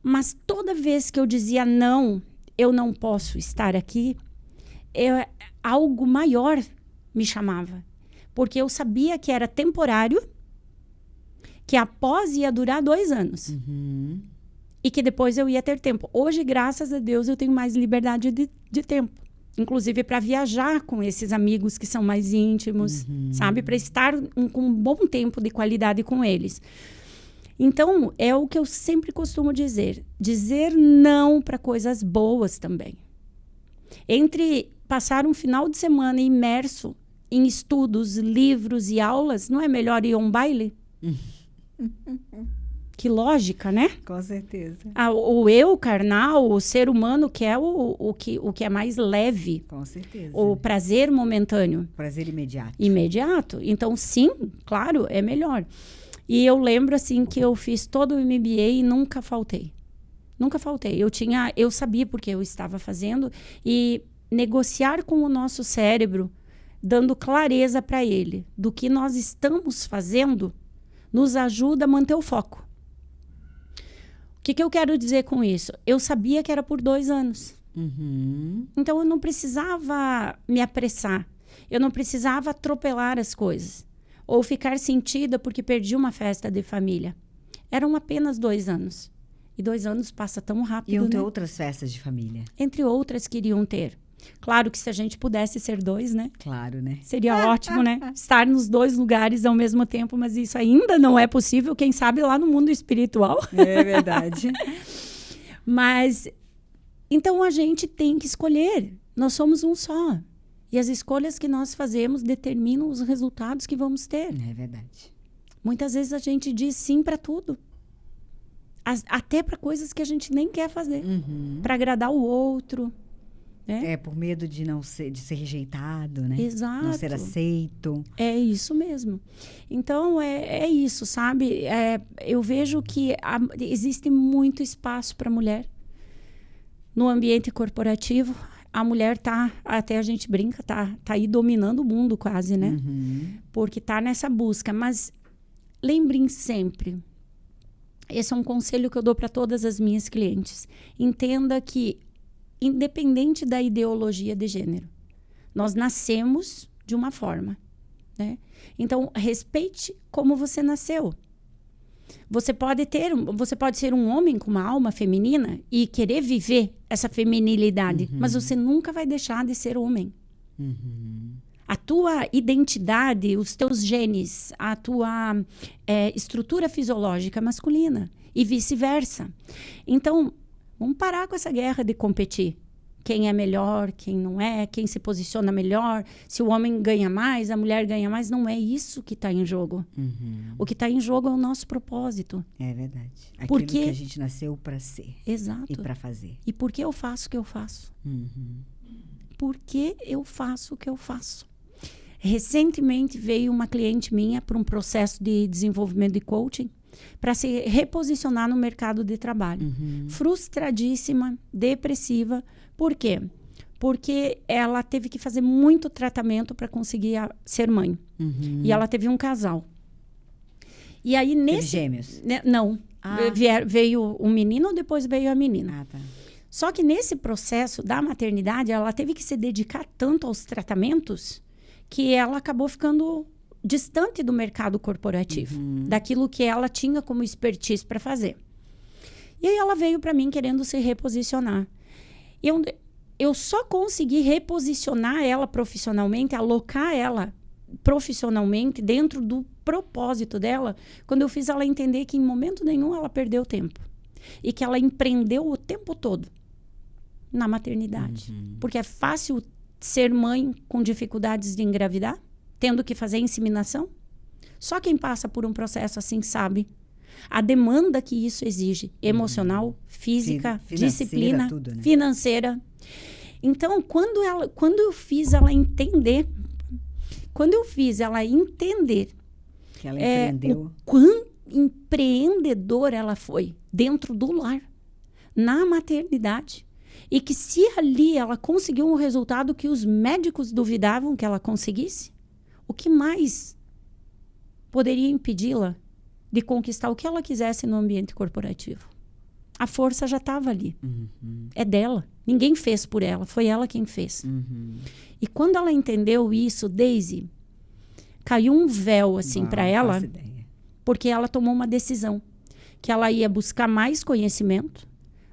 Mas toda vez que eu dizia não, eu não posso estar aqui, algo maior me chamava. Porque eu sabia que era temporário, que após ia durar 2 anos. Uhum. E que depois eu ia ter tempo. Hoje, graças a Deus, eu tenho mais liberdade de tempo. Inclusive para viajar com esses amigos que são mais íntimos, sabe? Para estar com um bom tempo de qualidade com eles. Então, é o que eu sempre costumo dizer. Dizer não para coisas boas também. Entre passar um final de semana imerso em estudos, livros e aulas, não é melhor ir a um baile? Que lógica, né? Com certeza. O eu carnal, o ser humano, que é o que é mais leve. Com certeza. O prazer momentâneo. Prazer imediato. Imediato. Então, sim, claro, é melhor. E eu lembro, assim, que eu fiz todo o MBA e nunca faltei. Nunca faltei. Eu sabia porque eu estava fazendo e negociar com o nosso cérebro, dando clareza para ele do que nós estamos fazendo, nos ajuda a manter o foco. O que eu quero dizer com isso? Eu sabia que era por 2 anos. Uhum. Então, eu não precisava me apressar. Eu não precisava atropelar as coisas. Ou ficar sentida porque perdi uma festa de família. Eram apenas 2 anos. E 2 anos passa tão rápido, Iam ter né? outras festas de família. Entre outras que iriam ter. Claro que se a gente pudesse ser 2, né? Claro, né? Seria ótimo, né? Estar nos 2 lugares ao mesmo tempo, mas isso ainda não é possível, quem sabe lá no mundo espiritual. É verdade. Mas, então a gente tem que escolher. Nós somos um só. E as escolhas que nós fazemos determinam os resultados que vamos ter. É verdade. Muitas vezes a gente diz sim para tudo. Até para coisas que a gente nem quer fazer. Para agradar o outro. Né? Por medo de de ser rejeitado, né? Exato. Não ser aceito. É isso mesmo. Então, é isso, sabe? Eu vejo que existe muito espaço para a mulher. No ambiente corporativo, a mulher até a gente brinca, tá aí dominando o mundo quase, né? Porque tá nessa busca. Mas lembrem sempre, esse é um conselho que eu dou para todas as minhas clientes. Entenda que independente da ideologia de gênero, nós nascemos de uma forma, né? Então, respeite como você nasceu. Você pode ser um homem com uma alma feminina e querer viver essa feminilidade, mas você nunca vai deixar de ser homem. A tua identidade, os teus genes, a tua estrutura fisiológica é masculina e vice-versa. Então, vamos parar com essa guerra de competir. Quem é melhor, quem não é, quem se posiciona melhor, se o homem ganha mais, a mulher ganha mais. Não é isso que está em jogo. O que está em jogo é o nosso propósito. É verdade. Aquilo Porque que a gente nasceu para ser. Exato. E para fazer. E por que eu faço o que eu faço? Por que eu faço o que eu faço? Recentemente veio uma cliente minha para um processo de desenvolvimento de coaching para se reposicionar no mercado de trabalho. Frustradíssima, depressiva. Por quê? Porque ela teve que fazer muito tratamento para conseguir ser mãe. E ela teve um casal. E aí Teve gêmeos? Não. Veio um menino, depois veio a menina. Ah, tá. Só que nesse processo da maternidade, ela teve que se dedicar tanto aos tratamentos que ela acabou ficando distante do mercado corporativo, daquilo que ela tinha como expertise para fazer. E aí ela veio para mim querendo se reposicionar. Eu só consegui reposicionar ela profissionalmente, alocar ela profissionalmente dentro do propósito dela, quando eu fiz ela entender que em momento nenhum ela perdeu tempo. E que ela empreendeu o tempo todo na maternidade. Porque é fácil ser mãe com dificuldades de engravidar, tendo que fazer inseminação. Só quem passa por um processo assim sabe a demanda que isso exige, emocional, física, disciplina, tudo, né? Financeira. Então, quando eu fiz ela entender que ela empreendeu, o quão empreendedora ela foi dentro do lar, na maternidade, e que se ali ela conseguiu um resultado que os médicos duvidavam que ela conseguisse, o que mais poderia impedi-la de conquistar o que ela quisesse no ambiente corporativo? A força já estava ali. É dela. Ninguém fez por ela. Foi ela quem fez. E quando ela entendeu isso, Daisy, caiu um véu assim para ela, porque ela tomou uma decisão que ela ia buscar mais conhecimento,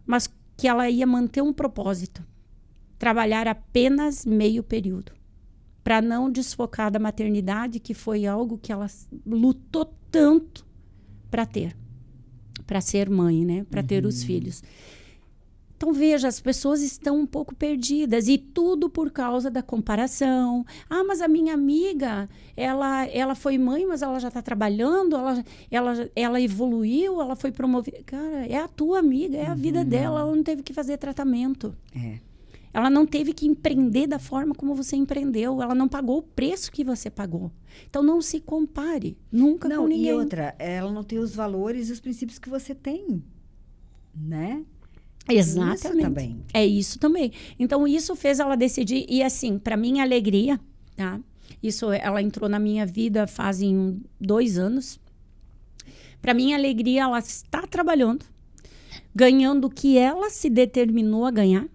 mas que ela ia manter um propósito. Trabalhar apenas meio período. Para não desfocar da maternidade, que foi algo que ela lutou tanto para ter. Para ser mãe, né? Para ter os filhos. Então, veja, as pessoas estão um pouco perdidas. E tudo por causa da comparação. Ah, mas a minha amiga, ela foi mãe, mas ela já está trabalhando, ela evoluiu, ela foi promovida. Cara, é a tua amiga, é a vida dela. Ela não teve que fazer tratamento. Ela não teve que empreender da forma como você empreendeu. Ela não pagou o preço que você pagou. Então, não se compare nunca com ninguém. E outra, ela não tem os valores e os princípios que você tem, né? Exatamente. Isso também. É isso também. Então, isso fez ela decidir. E assim, para minha alegria, tá? Isso, ela entrou na minha vida fazem 2 anos. Para minha alegria, ela está trabalhando, ganhando o que ela se determinou a ganhar.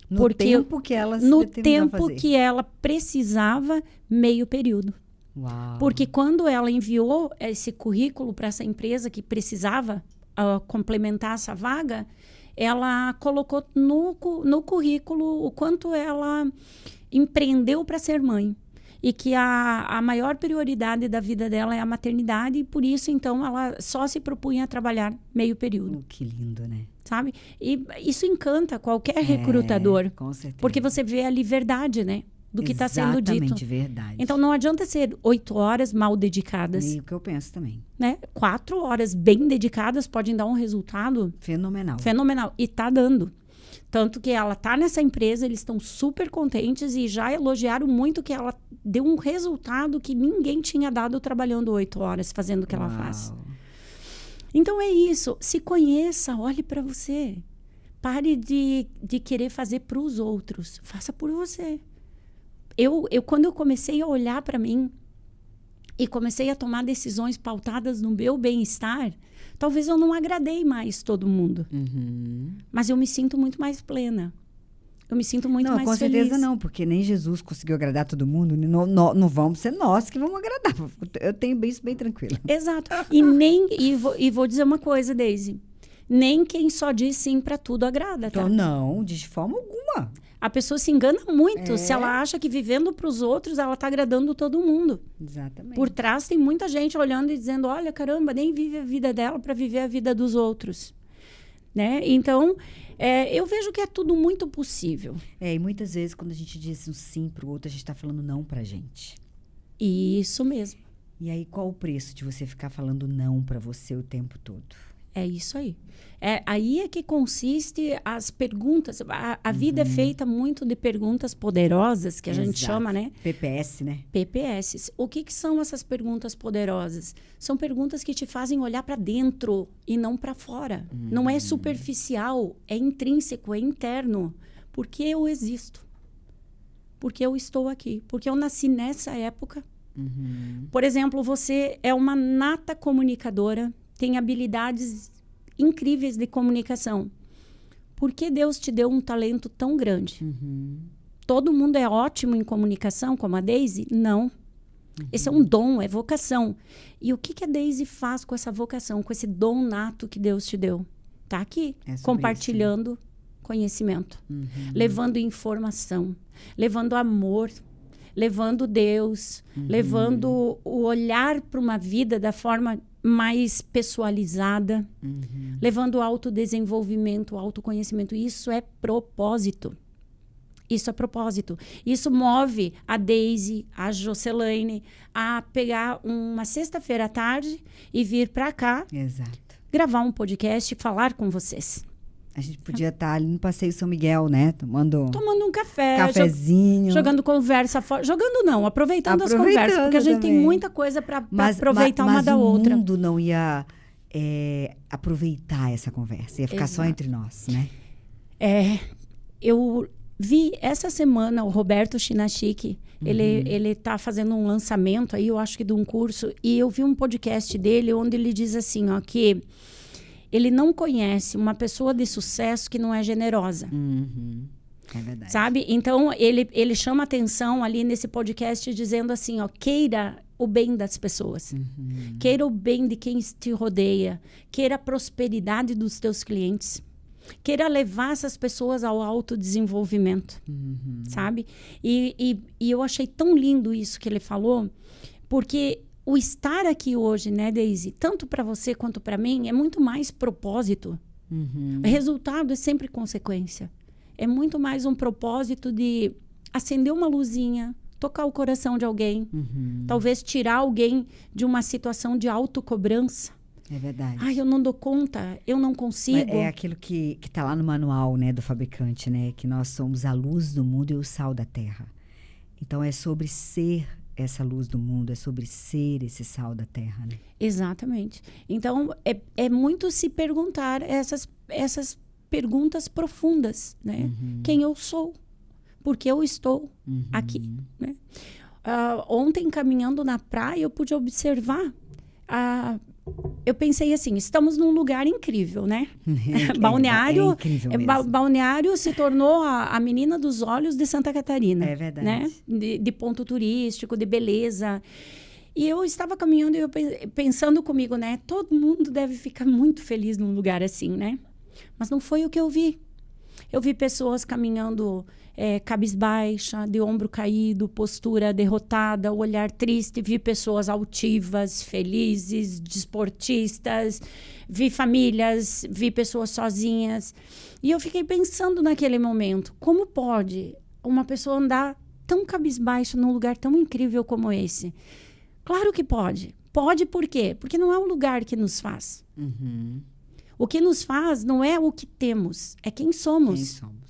No tempo que ela se determinou a fazer. No tempo que ela precisava, meio período. Uau. Porque quando ela enviou esse currículo para essa empresa que precisava complementar essa vaga, ela colocou no currículo o quanto ela empreendeu para ser mãe. E que a maior prioridade da vida dela é a maternidade. E por isso, então, ela só se propunha a trabalhar meio período. Que lindo, né? Sabe? E isso encanta qualquer recrutador. Com certeza. Porque você vê ali verdade, né? Do que está sendo dito. Exatamente, verdade. Então, não adianta ser 8 horas mal dedicadas. E o que eu penso também. Né? 4 horas bem dedicadas podem dar um resultado... Fenomenal. E tá dando. Tanto que ela tá nessa empresa, eles estão super contentes e já elogiaram muito que ela deu um resultado que ninguém tinha dado trabalhando 8 horas, fazendo o que ela faz. Então, é isso. Se conheça, olhe para você. Pare de querer fazer para os outros. Faça por você. Quando eu comecei a olhar para mim e comecei a tomar decisões pautadas no meu bem-estar, talvez eu não agradei mais todo mundo. Mas eu me sinto muito mais plena. Eu me sinto muito mais feliz. Não, com certeza não, porque nem Jesus conseguiu agradar todo mundo. Não vamos ser nós que vamos agradar. Eu tenho isso bem tranquilo. Exato. E vou dizer uma coisa, Daisy. Nem quem só diz sim para tudo agrada, tá? Então, não, de forma alguma. A pessoa se engana muito se ela acha que vivendo para os outros ela está agradando todo mundo. Exatamente. Por trás tem muita gente olhando e dizendo, olha, caramba, nem vive a vida dela para viver a vida dos outros. Né? Então, eu vejo que é tudo muito possível. E muitas vezes quando a gente diz um sim para o outro, a gente está falando não para a gente. Isso mesmo. E aí, qual o preço de você ficar falando não para você o tempo todo? É isso aí. Aí é que consiste as perguntas. A vida é feita muito de perguntas poderosas, que a gente chama, né? PPS, né? PPS. O que são essas perguntas poderosas? São perguntas que te fazem olhar para dentro e não para fora. Não é superficial, é intrínseco, é interno. Por que eu existo? Por que eu estou aqui? Porque eu nasci nessa época. Por exemplo, você é uma nata comunicadora, tem habilidades incríveis de comunicação. Por que Deus te deu um talento tão grande? Todo mundo é ótimo em comunicação, como a Daisy? Não. Esse é um dom, é vocação. E o que a Deise faz com essa vocação, com esse dom nato que Deus te deu? Tá aqui, compartilhando conhecimento, levando informação, levando amor, levando Deus, levando o olhar para uma vida da forma mais pessoalizada, levando autodesenvolvimento, autoconhecimento. Isso é propósito. Isso é propósito. Isso move a Deise, a Jocelaine, a pegar uma sexta-feira à tarde e vir para cá, gravar um podcast e falar com vocês. A gente podia estar ali no Passeio São Miguel, né? Tomando um café. Cafezinho. Jogando conversa fora. Jogando não, aproveitando as conversas. Porque a gente tem muita coisa para aproveitar uma da outra. Mas o mundo não ia aproveitar essa conversa. Ia ficar só entre nós, né? Eu vi essa semana o Roberto Chinachique. Ele tá fazendo um lançamento aí, eu acho que de um curso. E eu vi um podcast dele onde ele diz assim, ó, que ele não conhece uma pessoa de sucesso que não é generosa. É verdade. Sabe? Então, ele chama atenção ali nesse podcast dizendo assim, ó, queira o bem das pessoas. Queira o bem de quem te rodeia. Queira a prosperidade dos teus clientes. Queira levar essas pessoas ao autodesenvolvimento. Sabe? E eu achei tão lindo isso que ele falou, porque o estar aqui hoje, né, Deise, tanto para você quanto para mim, é muito mais propósito. O resultado é sempre consequência. É muito mais um propósito de acender uma luzinha, tocar o coração de alguém, talvez tirar alguém de uma situação de autocobrança. É verdade. Ai, eu não dou conta, eu não consigo. É aquilo que está lá no manual, né, do fabricante, né, que nós somos a luz do mundo e o sal da terra. Então, é sobre ser essa luz do mundo, é sobre ser esse sal da terra, né? Exatamente. Então, é muito se perguntar essas perguntas profundas, né? Quem eu sou? Por que eu estou aqui? Né? Ontem, caminhando na praia, eu pude observar... eu pensei assim, estamos num lugar incrível, né? Balneário, incrível mesmo. Balneário se tornou a menina dos olhos de Santa Catarina. É verdade. Né? De ponto turístico, de beleza. E eu estava caminhando e eu pensando comigo, né? Todo mundo deve ficar muito feliz num lugar assim, né? Mas não foi o que eu vi. Eu vi pessoas caminhando cabisbaixa, de ombro caído, postura derrotada, olhar triste. Vi pessoas altivas, felizes, desportistas. Vi famílias, vi pessoas sozinhas. E eu fiquei pensando naquele momento, como pode uma pessoa andar tão cabisbaixa num lugar tão incrível como esse? Claro que pode. Pode por quê? Porque não é o lugar que nos faz. O que nos faz não é o que temos, é quem somos. Quem somos.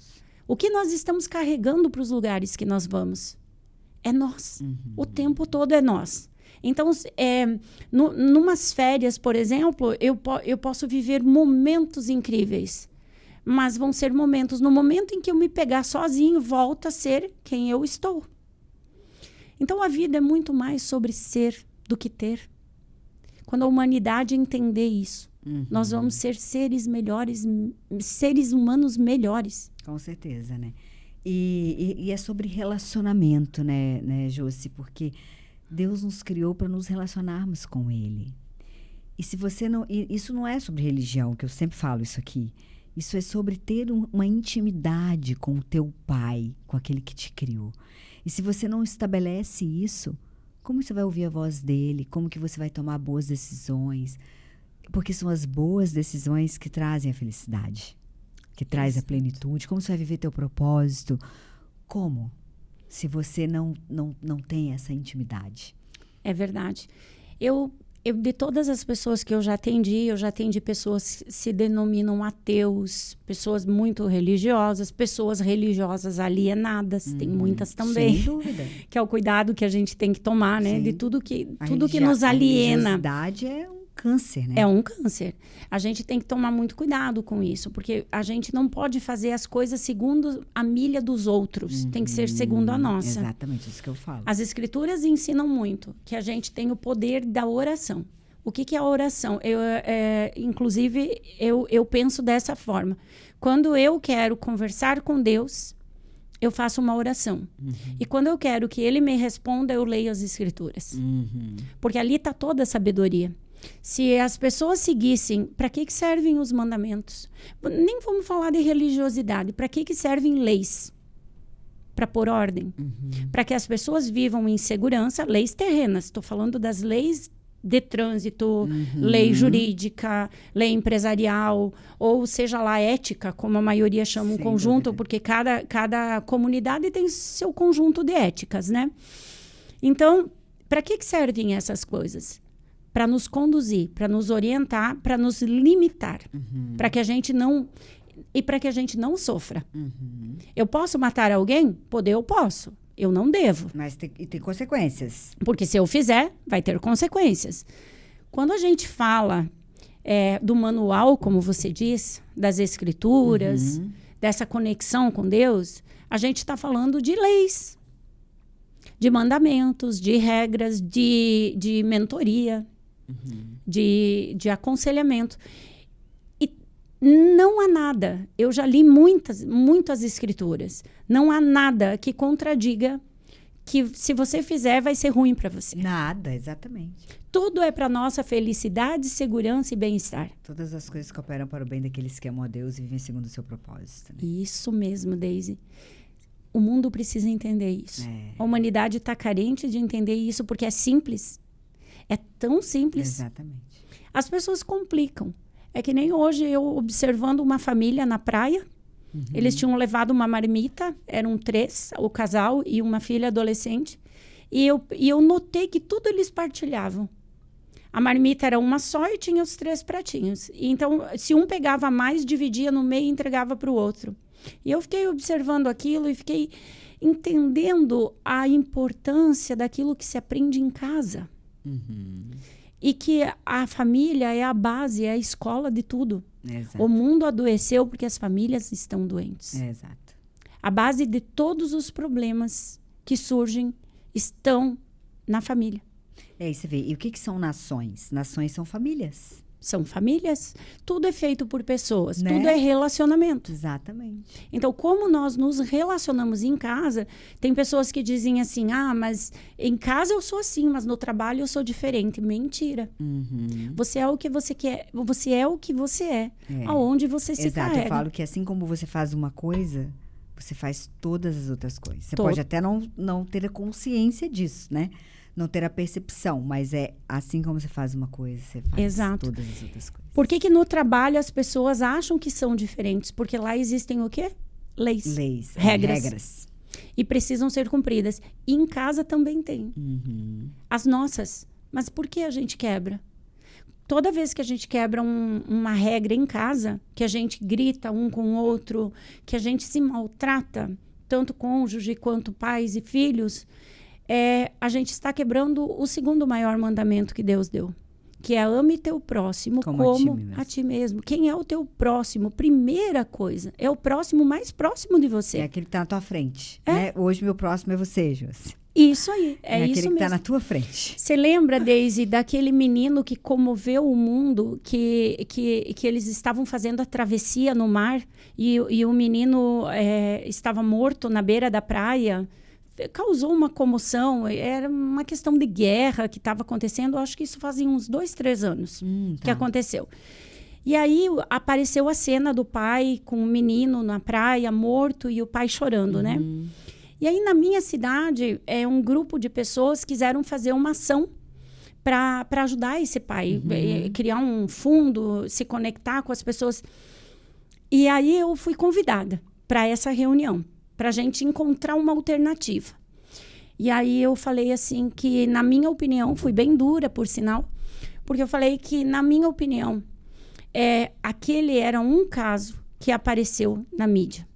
O que nós estamos carregando para os lugares que nós vamos é nós. O tempo todo é nós. Então, numas férias, por exemplo, eu posso viver momentos incríveis. Mas vão ser momentos, no momento em que eu me pegar sozinho, volta a ser quem eu estou. Então, a vida é muito mais sobre ser do que ter. Quando a humanidade entender isso, nós vamos ser seres melhores, seres humanos melhores. Com certeza, né? E é sobre relacionamento, né, Josi? Porque Deus nos criou para nos relacionarmos com Ele. E se você não... Isso não é sobre religião, que eu sempre falo isso aqui. Isso é sobre ter uma intimidade com o teu Pai, com aquele que te criou. E se você não estabelece isso, como você vai ouvir a voz dele? Como que você vai tomar boas decisões? Porque são as boas decisões que trazem a felicidade, que traz a plenitude. Como você vai viver teu propósito? Como? Se você não tem essa intimidade. É verdade. Eu, de todas as pessoas que eu já atendi pessoas que se denominam ateus, pessoas muito religiosas, pessoas religiosas alienadas, tem muitas também. Sem dúvida. Que é o cuidado que a gente tem que tomar, né? Sim. De tudo que nos aliena. A religiosidade é um câncer, né? É um câncer. A gente tem que tomar muito cuidado com isso, porque a gente não pode fazer as coisas segundo a milha dos outros. Tem que ser segundo a nossa. Exatamente, isso que eu falo. As escrituras ensinam muito que a gente tem o poder da oração. O que é a oração? Inclusive, eu penso dessa forma. Quando eu quero conversar com Deus, eu faço uma oração. E quando eu quero que ele me responda, eu leio as escrituras. Porque ali está toda a sabedoria. Se as pessoas seguissem, para que servem os mandamentos? Nem vamos falar de religiosidade. Para que servem leis? Para pôr ordem. Para que as pessoas vivam em segurança, leis terrenas. Estou falando das leis de trânsito, lei jurídica, lei empresarial, ou seja lá, ética, como a maioria chama um conjunto, porque cada comunidade tem seu conjunto de éticas, né? Então, para que servem essas coisas? Para nos conduzir, para nos orientar, para nos limitar, para que a gente não... E para que a gente não sofra. Eu posso matar alguém? Poder eu posso. Eu não devo. Mas tem consequências. Porque se eu fizer, vai ter consequências. Quando a gente fala do manual, como você diz, das escrituras, dessa conexão com Deus, a gente está falando de leis, de mandamentos, de regras, de mentoria, de aconselhamento. E não há nada, eu já li muitas escrituras, não há nada que contradiga que se você fizer vai ser ruim para você. Nada, exatamente. Tudo é para nossa felicidade, segurança e bem-estar. Todas as coisas cooperam para o bem daqueles que amam a Deus e vivem segundo o seu propósito. Né? Isso mesmo, Deise. O mundo precisa entender isso. A humanidade está carente de entender isso porque é simples. É tão simples. Exatamente. As pessoas complicam. É que nem hoje eu observando uma família na praia. Eles tinham levado uma marmita, eram 3, o casal e uma filha adolescente. E eu notei que tudo eles partilhavam. A marmita era uma só e tinha os 3 pratinhos. E então, se um pegava mais, dividia no meio e entregava para o outro. E eu fiquei observando aquilo e fiquei entendendo a importância daquilo que se aprende em casa. E que a família é a base, é a escola de tudo. Exato. O mundo adoeceu porque as famílias estão doentes. Exato. A base de todos os problemas que surgem estão na família. E você vê. E o que são nações? Nações são famílias. São famílias. Tudo é feito por pessoas. Né? Tudo é relacionamento. Exatamente. Então, como nós nos relacionamos em casa, tem pessoas que dizem assim, mas em casa eu sou assim, mas no trabalho eu sou diferente. Mentira. Você é o que você quer. Você é o que você é. Aonde você se Exato. carrega. Eu falo que assim como você faz uma coisa, você faz todas as outras coisas. Você pode até não ter a consciência disso, né? Não ter a percepção, mas é assim como você faz uma coisa, você faz todas as outras coisas. Por que no trabalho as pessoas acham que são diferentes? Porque lá existem o quê? Leis. Regras. E precisam ser cumpridas. E em casa também tem. As nossas. Mas por que a gente quebra? Toda vez que a gente quebra uma regra em casa, que a gente grita um com o outro, que a gente se maltrata, tanto cônjuge quanto pais e filhos... a gente está quebrando o segundo maior mandamento que Deus deu, que é ame teu próximo como a ti mesmo. Quem é o teu próximo? Primeira coisa, é o próximo mais próximo de você. É aquele que está na tua frente. Né? Hoje meu próximo é você, Josi. Isso aí, é isso mesmo. Aquele que está na tua frente. Você lembra, Deise, daquele menino que comoveu o mundo, que eles estavam fazendo a travessia no mar e o menino estava morto na beira da praia? Causou uma comoção, era uma questão de guerra que estava acontecendo, acho que isso fazia uns 2, 3 anos que aconteceu. E aí apareceu a cena do pai com o menino na praia, morto, e o pai chorando, né? E aí na minha cidade, um grupo de pessoas quiseram fazer uma ação para ajudar esse pai, criar um fundo, se conectar com as pessoas. E aí eu fui convidada para essa reunião, para a gente encontrar uma alternativa. E aí eu falei assim que, na minha opinião, fui bem dura, por sinal, porque eu falei que, na minha opinião, aquele era um caso que apareceu na mídia.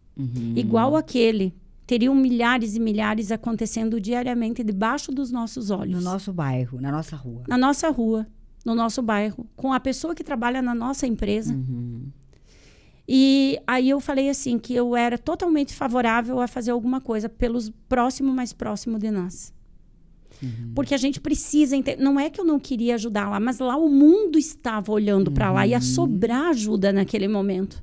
Igual aquele, teriam milhares e milhares acontecendo diariamente debaixo dos nossos olhos. No nosso bairro, na nossa rua. Na nossa rua, no nosso bairro, com a pessoa que trabalha na nossa empresa. E aí eu falei assim, que eu era totalmente favorável a fazer alguma coisa pelos mais próximo de nós. Porque a gente precisa entender. Não é que eu não queria ajudar lá, mas lá o mundo estava olhando para lá, ia sobrar ajuda naquele momento.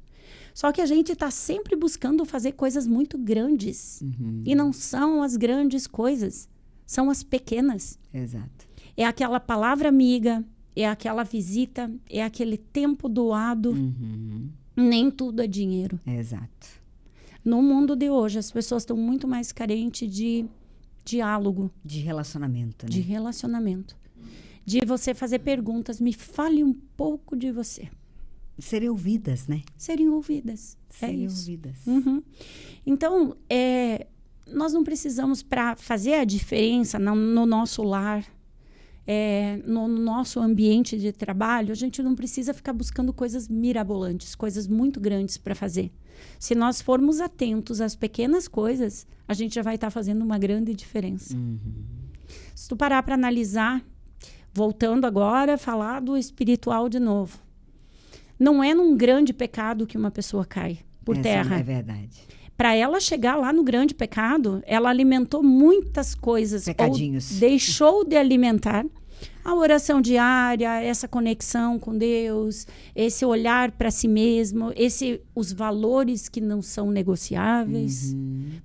Só que a gente está sempre buscando fazer coisas muito grandes. E não são as grandes coisas, são as pequenas. Exato. É aquela palavra amiga, é aquela visita, é aquele tempo doado. Nem tudo é dinheiro. Exato. No mundo de hoje, as pessoas estão muito mais carentes de diálogo. De relacionamento, né? De relacionamento. De você fazer perguntas. Me fale um pouco de você. Serem ouvidas, né? Serem ouvidas. Serem é isso. ouvidas. Então, nós não precisamos, para fazer a diferença no nosso lar, no nosso ambiente de trabalho, a gente não precisa ficar buscando coisas mirabolantes, coisas muito grandes para fazer. Se nós formos atentos às pequenas coisas, a gente já vai estar fazendo uma grande diferença. Se tu parar para analisar, voltando agora, falar do espiritual de novo. Não é num grande pecado que uma pessoa cai por terra. É verdade. Para ela chegar lá no grande pecado, ela alimentou muitas coisas. Pecadinhos. Ou deixou de alimentar. A oração diária, essa conexão com Deus, esse olhar para si mesmo, os valores que não são negociáveis,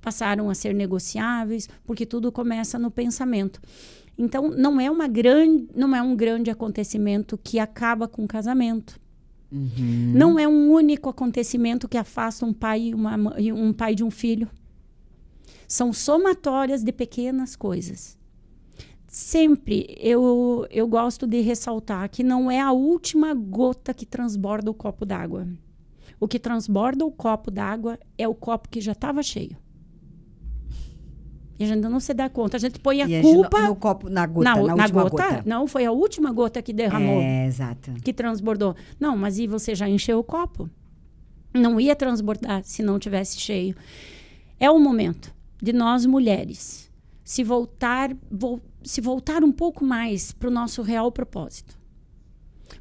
passaram a ser negociáveis, porque tudo começa no pensamento. Então, não é um grande acontecimento que acaba com o casamento. Não é um único acontecimento que afasta um pai e um pai de um filho. São somatórias de pequenas coisas. Sempre eu gosto de ressaltar que não é a última gota que transborda o copo d'água. O que transborda o copo d'água é o copo que já estava cheio. E a gente não se dá conta. A gente põe a culpa... No copo, na última gota. Não, foi a última gota que derramou. Exato. Que transbordou. Não, mas e você já encheu o copo? Não ia transbordar se não tivesse cheio. É o momento de nós, mulheres, se voltar um pouco mais para o nosso real propósito.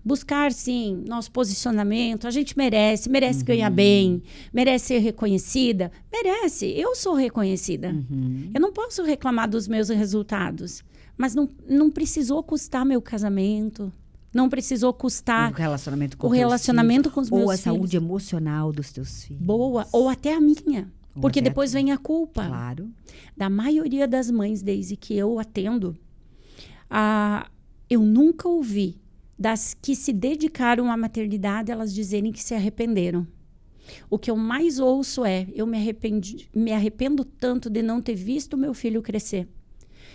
Buscar, sim, nosso posicionamento. A gente merece ganhar bem, merece ser reconhecida. Merece, eu sou reconhecida. Eu não posso reclamar dos meus resultados, mas não precisou custar meu casamento, não precisou custar o relacionamento com os meus ou a filhos. saúde emocional dos teus filhos. Boa, ou até a minha. Porque depois vem a culpa. Claro. Da maioria das mães, desde que eu atendo, eu nunca ouvi das que se dedicaram à maternidade, elas dizerem que se arrependeram. O que eu mais ouço eu me arrependo tanto de não ter visto meu filho crescer.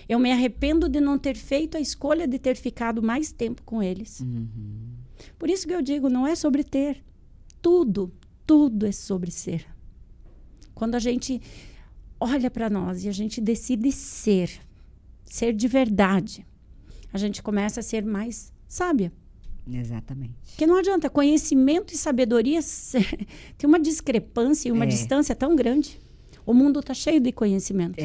Eu me arrependo de não ter feito a escolha de ter ficado mais tempo com eles. Por isso que eu digo, não é sobre ter. Tudo é sobre ser. Quando a gente olha para nós e a gente decide ser de verdade, a gente começa a ser mais sábia. Exatamente. Porque não adianta, conhecimento e sabedoria tem uma discrepância e uma distância tão grande. O mundo está cheio de conhecimento.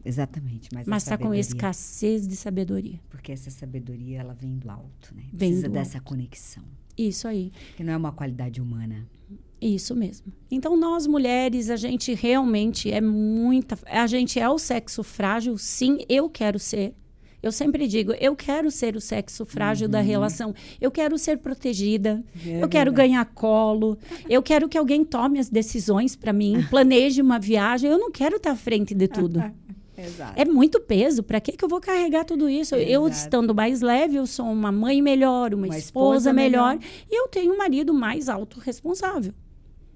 Exatamente. Mas está com escassez de sabedoria. Porque essa sabedoria, ela vem do alto, né? Vem Precisa do dessa alto. conexão. Isso aí. Que não é uma qualidade humana. Isso mesmo. Então, nós mulheres, a gente realmente a gente é o sexo frágil, sim, eu quero ser. Eu sempre digo, eu quero ser o sexo frágil da relação. Eu quero ser protegida. Eu quero ganhar colo. Eu quero que alguém tome as decisões para mim, planeje uma viagem. Eu não quero estar à frente de tudo. Exato. É muito peso. Para que eu vou carregar tudo isso? Exato. Eu, estando mais leve, eu sou uma mãe melhor, uma esposa melhor. E eu tenho um marido mais autorresponsável.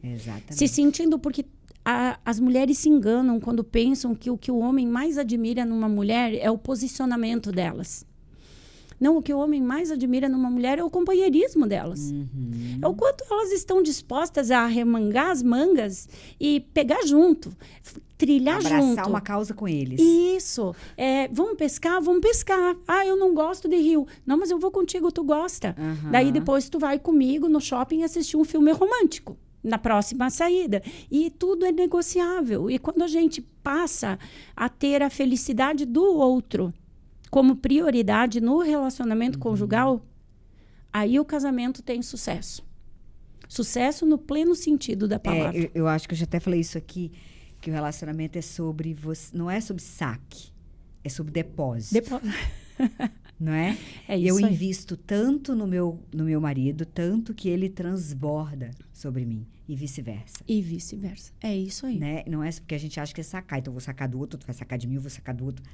Exatamente. Se sentindo, porque as mulheres se enganam quando pensam que o que o homem mais admira numa mulher é o posicionamento delas. Não, o que o homem mais admira numa mulher é o companheirismo delas. É o quanto elas estão dispostas a remangar as mangas e pegar junto, trilhar junto. Abraçar uma causa com eles. Isso. Vamos pescar? Vamos pescar. Ah, eu não gosto de rio. Não, mas eu vou contigo, tu gosta. Daí depois tu vai comigo no shopping assistir um filme romântico. Na próxima saída. E tudo é negociável. E quando a gente passa a ter a felicidade do outro como prioridade no relacionamento conjugal, aí o casamento tem sucesso. Sucesso no pleno sentido da palavra. Eu acho que eu já até falei isso aqui, que o relacionamento é sobre você, não é sobre saque, é sobre depósito. não é? É isso Eu aí. invisto tanto no meu marido, tanto que ele transborda sobre mim e vice-versa. E vice-versa. É isso aí. Né? Não é porque a gente acha que é sacar. Então, eu vou sacar do outro, tu vai sacar de mim, eu vou sacar do outro.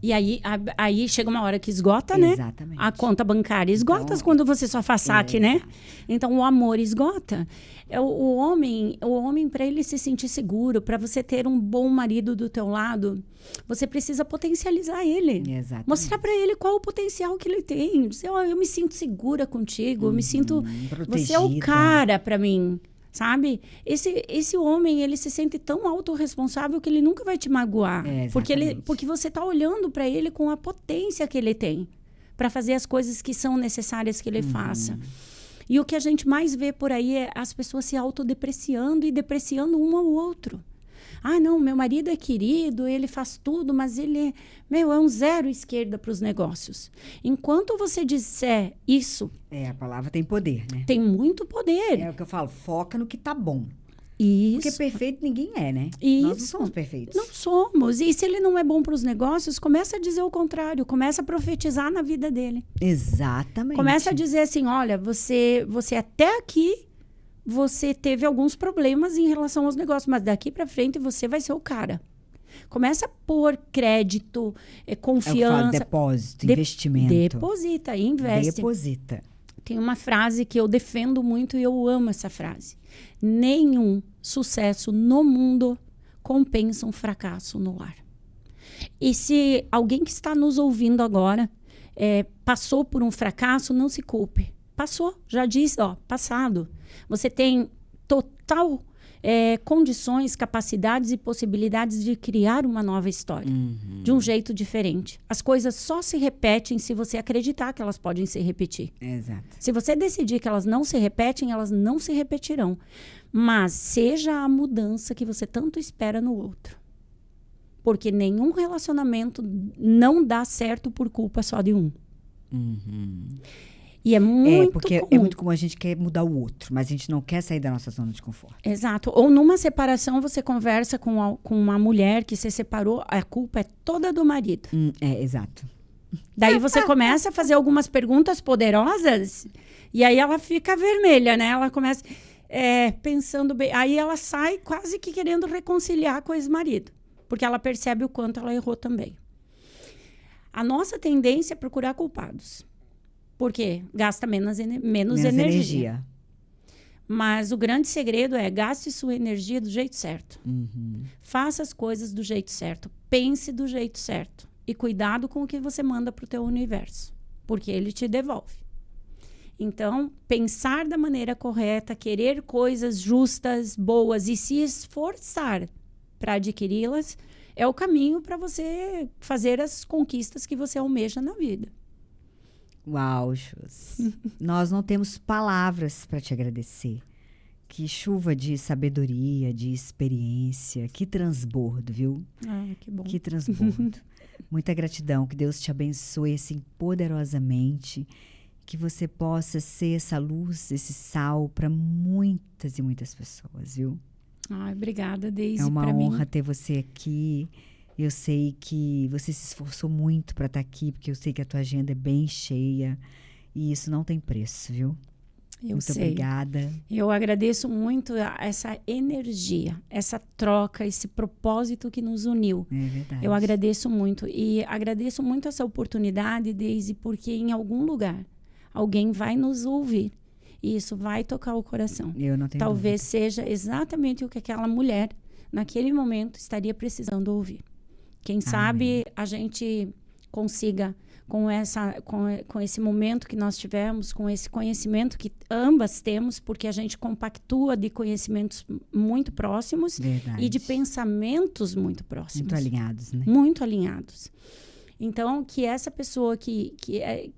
E aí chega uma hora que esgota, né? Exatamente. A conta bancária esgota Então, quando você só faz saque, né? Então, o amor esgota. O homem para ele se sentir seguro, para você ter um bom marido do teu lado, você precisa potencializar ele. Exatamente. Mostrar para ele qual o potencial que ele tem. Dizer, eu me sinto segura contigo, eu me sinto... protegida. Você é o cara para mim. Sabe? Esse homem, ele se sente tão autorresponsável que ele nunca vai te magoar. Porque você está olhando para ele com a potência que ele tem para fazer as coisas que são necessárias que ele faça. E o que a gente mais vê por aí é as pessoas se autodepreciando e depreciando um ao outro. Ah, não, meu marido é querido, ele faz tudo, mas ele é um zero esquerda para os negócios. Enquanto você disser isso... A palavra tem poder, né? Tem muito poder. É o que eu falo, foca no que tá bom. Isso. Porque perfeito ninguém é, né? Isso. Nós não somos perfeitos. Não somos. E se ele não é bom para os negócios, começa a dizer o contrário. Começa a profetizar na vida dele. Exatamente. Começa a dizer assim, olha, você até aqui... Você teve alguns problemas em relação aos negócios, mas daqui para frente você vai ser o cara. Começa a pôr crédito, confiança. Depósito, investimento. Deposita, investe. Deposita. Tem uma frase que eu defendo muito e eu amo essa frase. Nenhum sucesso no mundo compensa um fracasso no lar. E se alguém que está nos ouvindo agora passou por um fracasso, não se culpe. Passou, já disse, passado. Você tem total condições, capacidades e possibilidades de criar uma nova história. De um jeito diferente. As coisas só se repetem se você acreditar que elas podem se repetir. Exato. Se você decidir que elas não se repetem, elas não se repetirão. Mas seja a mudança que você tanto espera no outro. Porque nenhum relacionamento não dá certo por culpa só de um. E é muito porque comum. É muito comum a gente quer mudar o outro, mas a gente não quer sair da nossa zona de conforto. Exato. Ou numa separação, você conversa com uma mulher que se separou, a culpa é toda do marido. Exato. Daí você começa a fazer algumas perguntas poderosas e aí ela fica vermelha, né? Ela começa pensando bem. Aí ela sai quase que querendo reconciliar com o ex-marido, porque ela percebe o quanto ela errou também. A nossa tendência é procurar culpados. Porque gasta menos energia. Mas o grande segredo é gaste sua energia do jeito certo. Faça as coisas do jeito certo. Pense do jeito certo. E cuidado com o que você manda para o teu universo. Porque ele te devolve. Então, pensar da maneira correta, querer coisas justas, boas e se esforçar para adquiri-las é o caminho para você fazer as conquistas que você almeja na vida. Uau, Chus. Nós não temos palavras para te agradecer. Que chuva de sabedoria, de experiência. Que transbordo, viu? Que bom. Que transbordo. Muita gratidão. Que Deus te abençoe assim poderosamente. Que você possa ser essa luz, esse sal para muitas e muitas pessoas, viu? Obrigada, Deise. É uma honra ter você aqui. Eu sei que você se esforçou muito para estar aqui, porque eu sei que a tua agenda é bem cheia. E isso não tem preço, viu? Muito obrigada. Eu agradeço muito essa energia, essa troca, esse propósito que nos uniu. É verdade. Eu agradeço muito. E agradeço muito essa oportunidade, Deise, porque em algum lugar alguém vai nos ouvir. E isso vai tocar o coração. Eu não tenho Talvez dúvida. seja exatamente o que aquela mulher, naquele momento, estaria precisando ouvir. Quem sabe a gente consiga, com esse momento que nós tivemos, com esse conhecimento que ambas temos, porque a gente compactua de conhecimentos muito próximos. Verdade. E de pensamentos muito próximos. Muito alinhados, né? Muito alinhados. Então, que essa pessoa que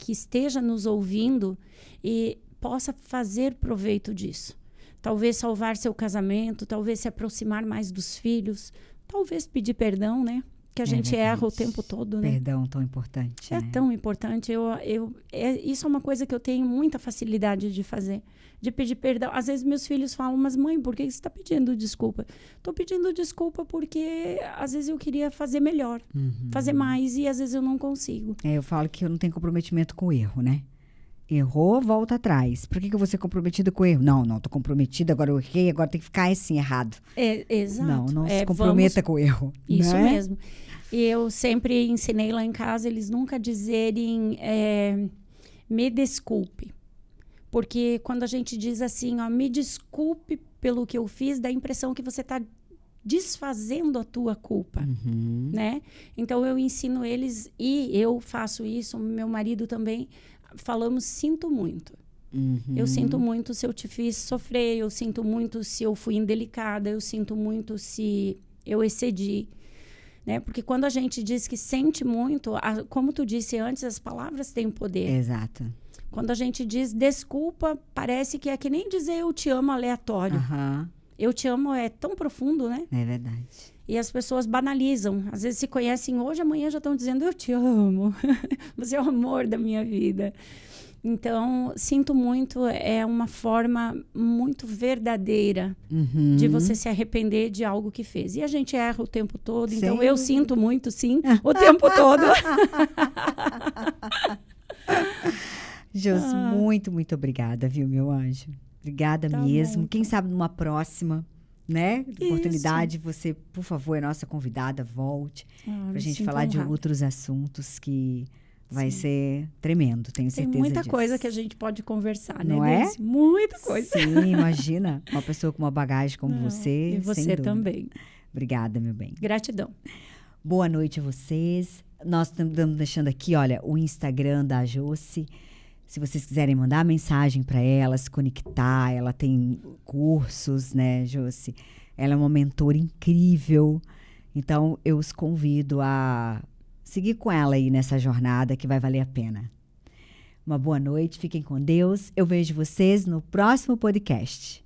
esteja nos ouvindo e possa fazer proveito disso. Talvez salvar seu casamento, talvez se aproximar mais dos filhos, talvez pedir perdão, né? que a gente erra o tempo todo, né? Perdão tão importante. É né? tão importante. Isso é uma coisa que eu tenho muita facilidade de fazer, de pedir perdão. Às vezes meus filhos falam, mas mãe, por que você está pedindo desculpa? Estou pedindo desculpa porque às vezes eu queria fazer melhor, fazer mais, e às vezes eu não consigo. Eu falo que eu não tenho comprometimento com o erro, né? Errou, volta atrás. Por que eu vou ser comprometida com o erro? Não, tô comprometida, agora eu errei, agora tem que ficar assim, errado. Exato. Não se comprometa com o erro. Isso né? mesmo. E eu sempre ensinei lá em casa, eles nunca dizerem, me desculpe. Porque quando a gente diz assim, ó, me desculpe pelo que eu fiz, dá a impressão que você está desfazendo a tua culpa, né? Então eu ensino eles, e eu faço isso, meu marido também, falamos sinto muito. Eu sinto muito se eu te fiz sofrer, eu sinto muito se eu fui indelicada, eu sinto muito se eu excedi, né? Porque quando a gente diz que sente muito, como tu disse antes, as palavras têm poder. Exato. Quando a gente diz desculpa, parece que é que nem dizer eu te amo aleatório. Eu te amo é tão profundo, né? É verdade. E as pessoas banalizam. Às vezes se conhecem hoje, amanhã já estão dizendo eu te amo. Você é o amor da minha vida. Então, sinto muito, é uma forma muito verdadeira de você se arrepender de algo que fez. E a gente erra o tempo todo, então eu sinto muito, sim, o tempo todo. Josi, muito obrigada, viu, meu anjo? Obrigada mesmo. Bom, Quem sabe numa próxima, né? Isso. Oportunidade, você, por favor, é nossa convidada, volte pra gente falar de outros assuntos que vai ser tremendo, tenho certeza Tem muita disso. coisa que a gente pode conversar, né? Não é? Deise? Muita coisa. Sim, imagina. Uma pessoa com uma bagagem como você. E você também. Obrigada, meu bem. Gratidão. Boa noite a vocês. Nós estamos deixando aqui, olha, o Instagram da Josi. Se vocês quiserem mandar mensagem para ela, se conectar, ela tem cursos, né, Josi? Ela é uma mentora incrível. Então, eu os convido a seguir com ela aí nessa jornada que vai valer a pena. Uma boa noite, fiquem com Deus. Eu vejo vocês no próximo podcast.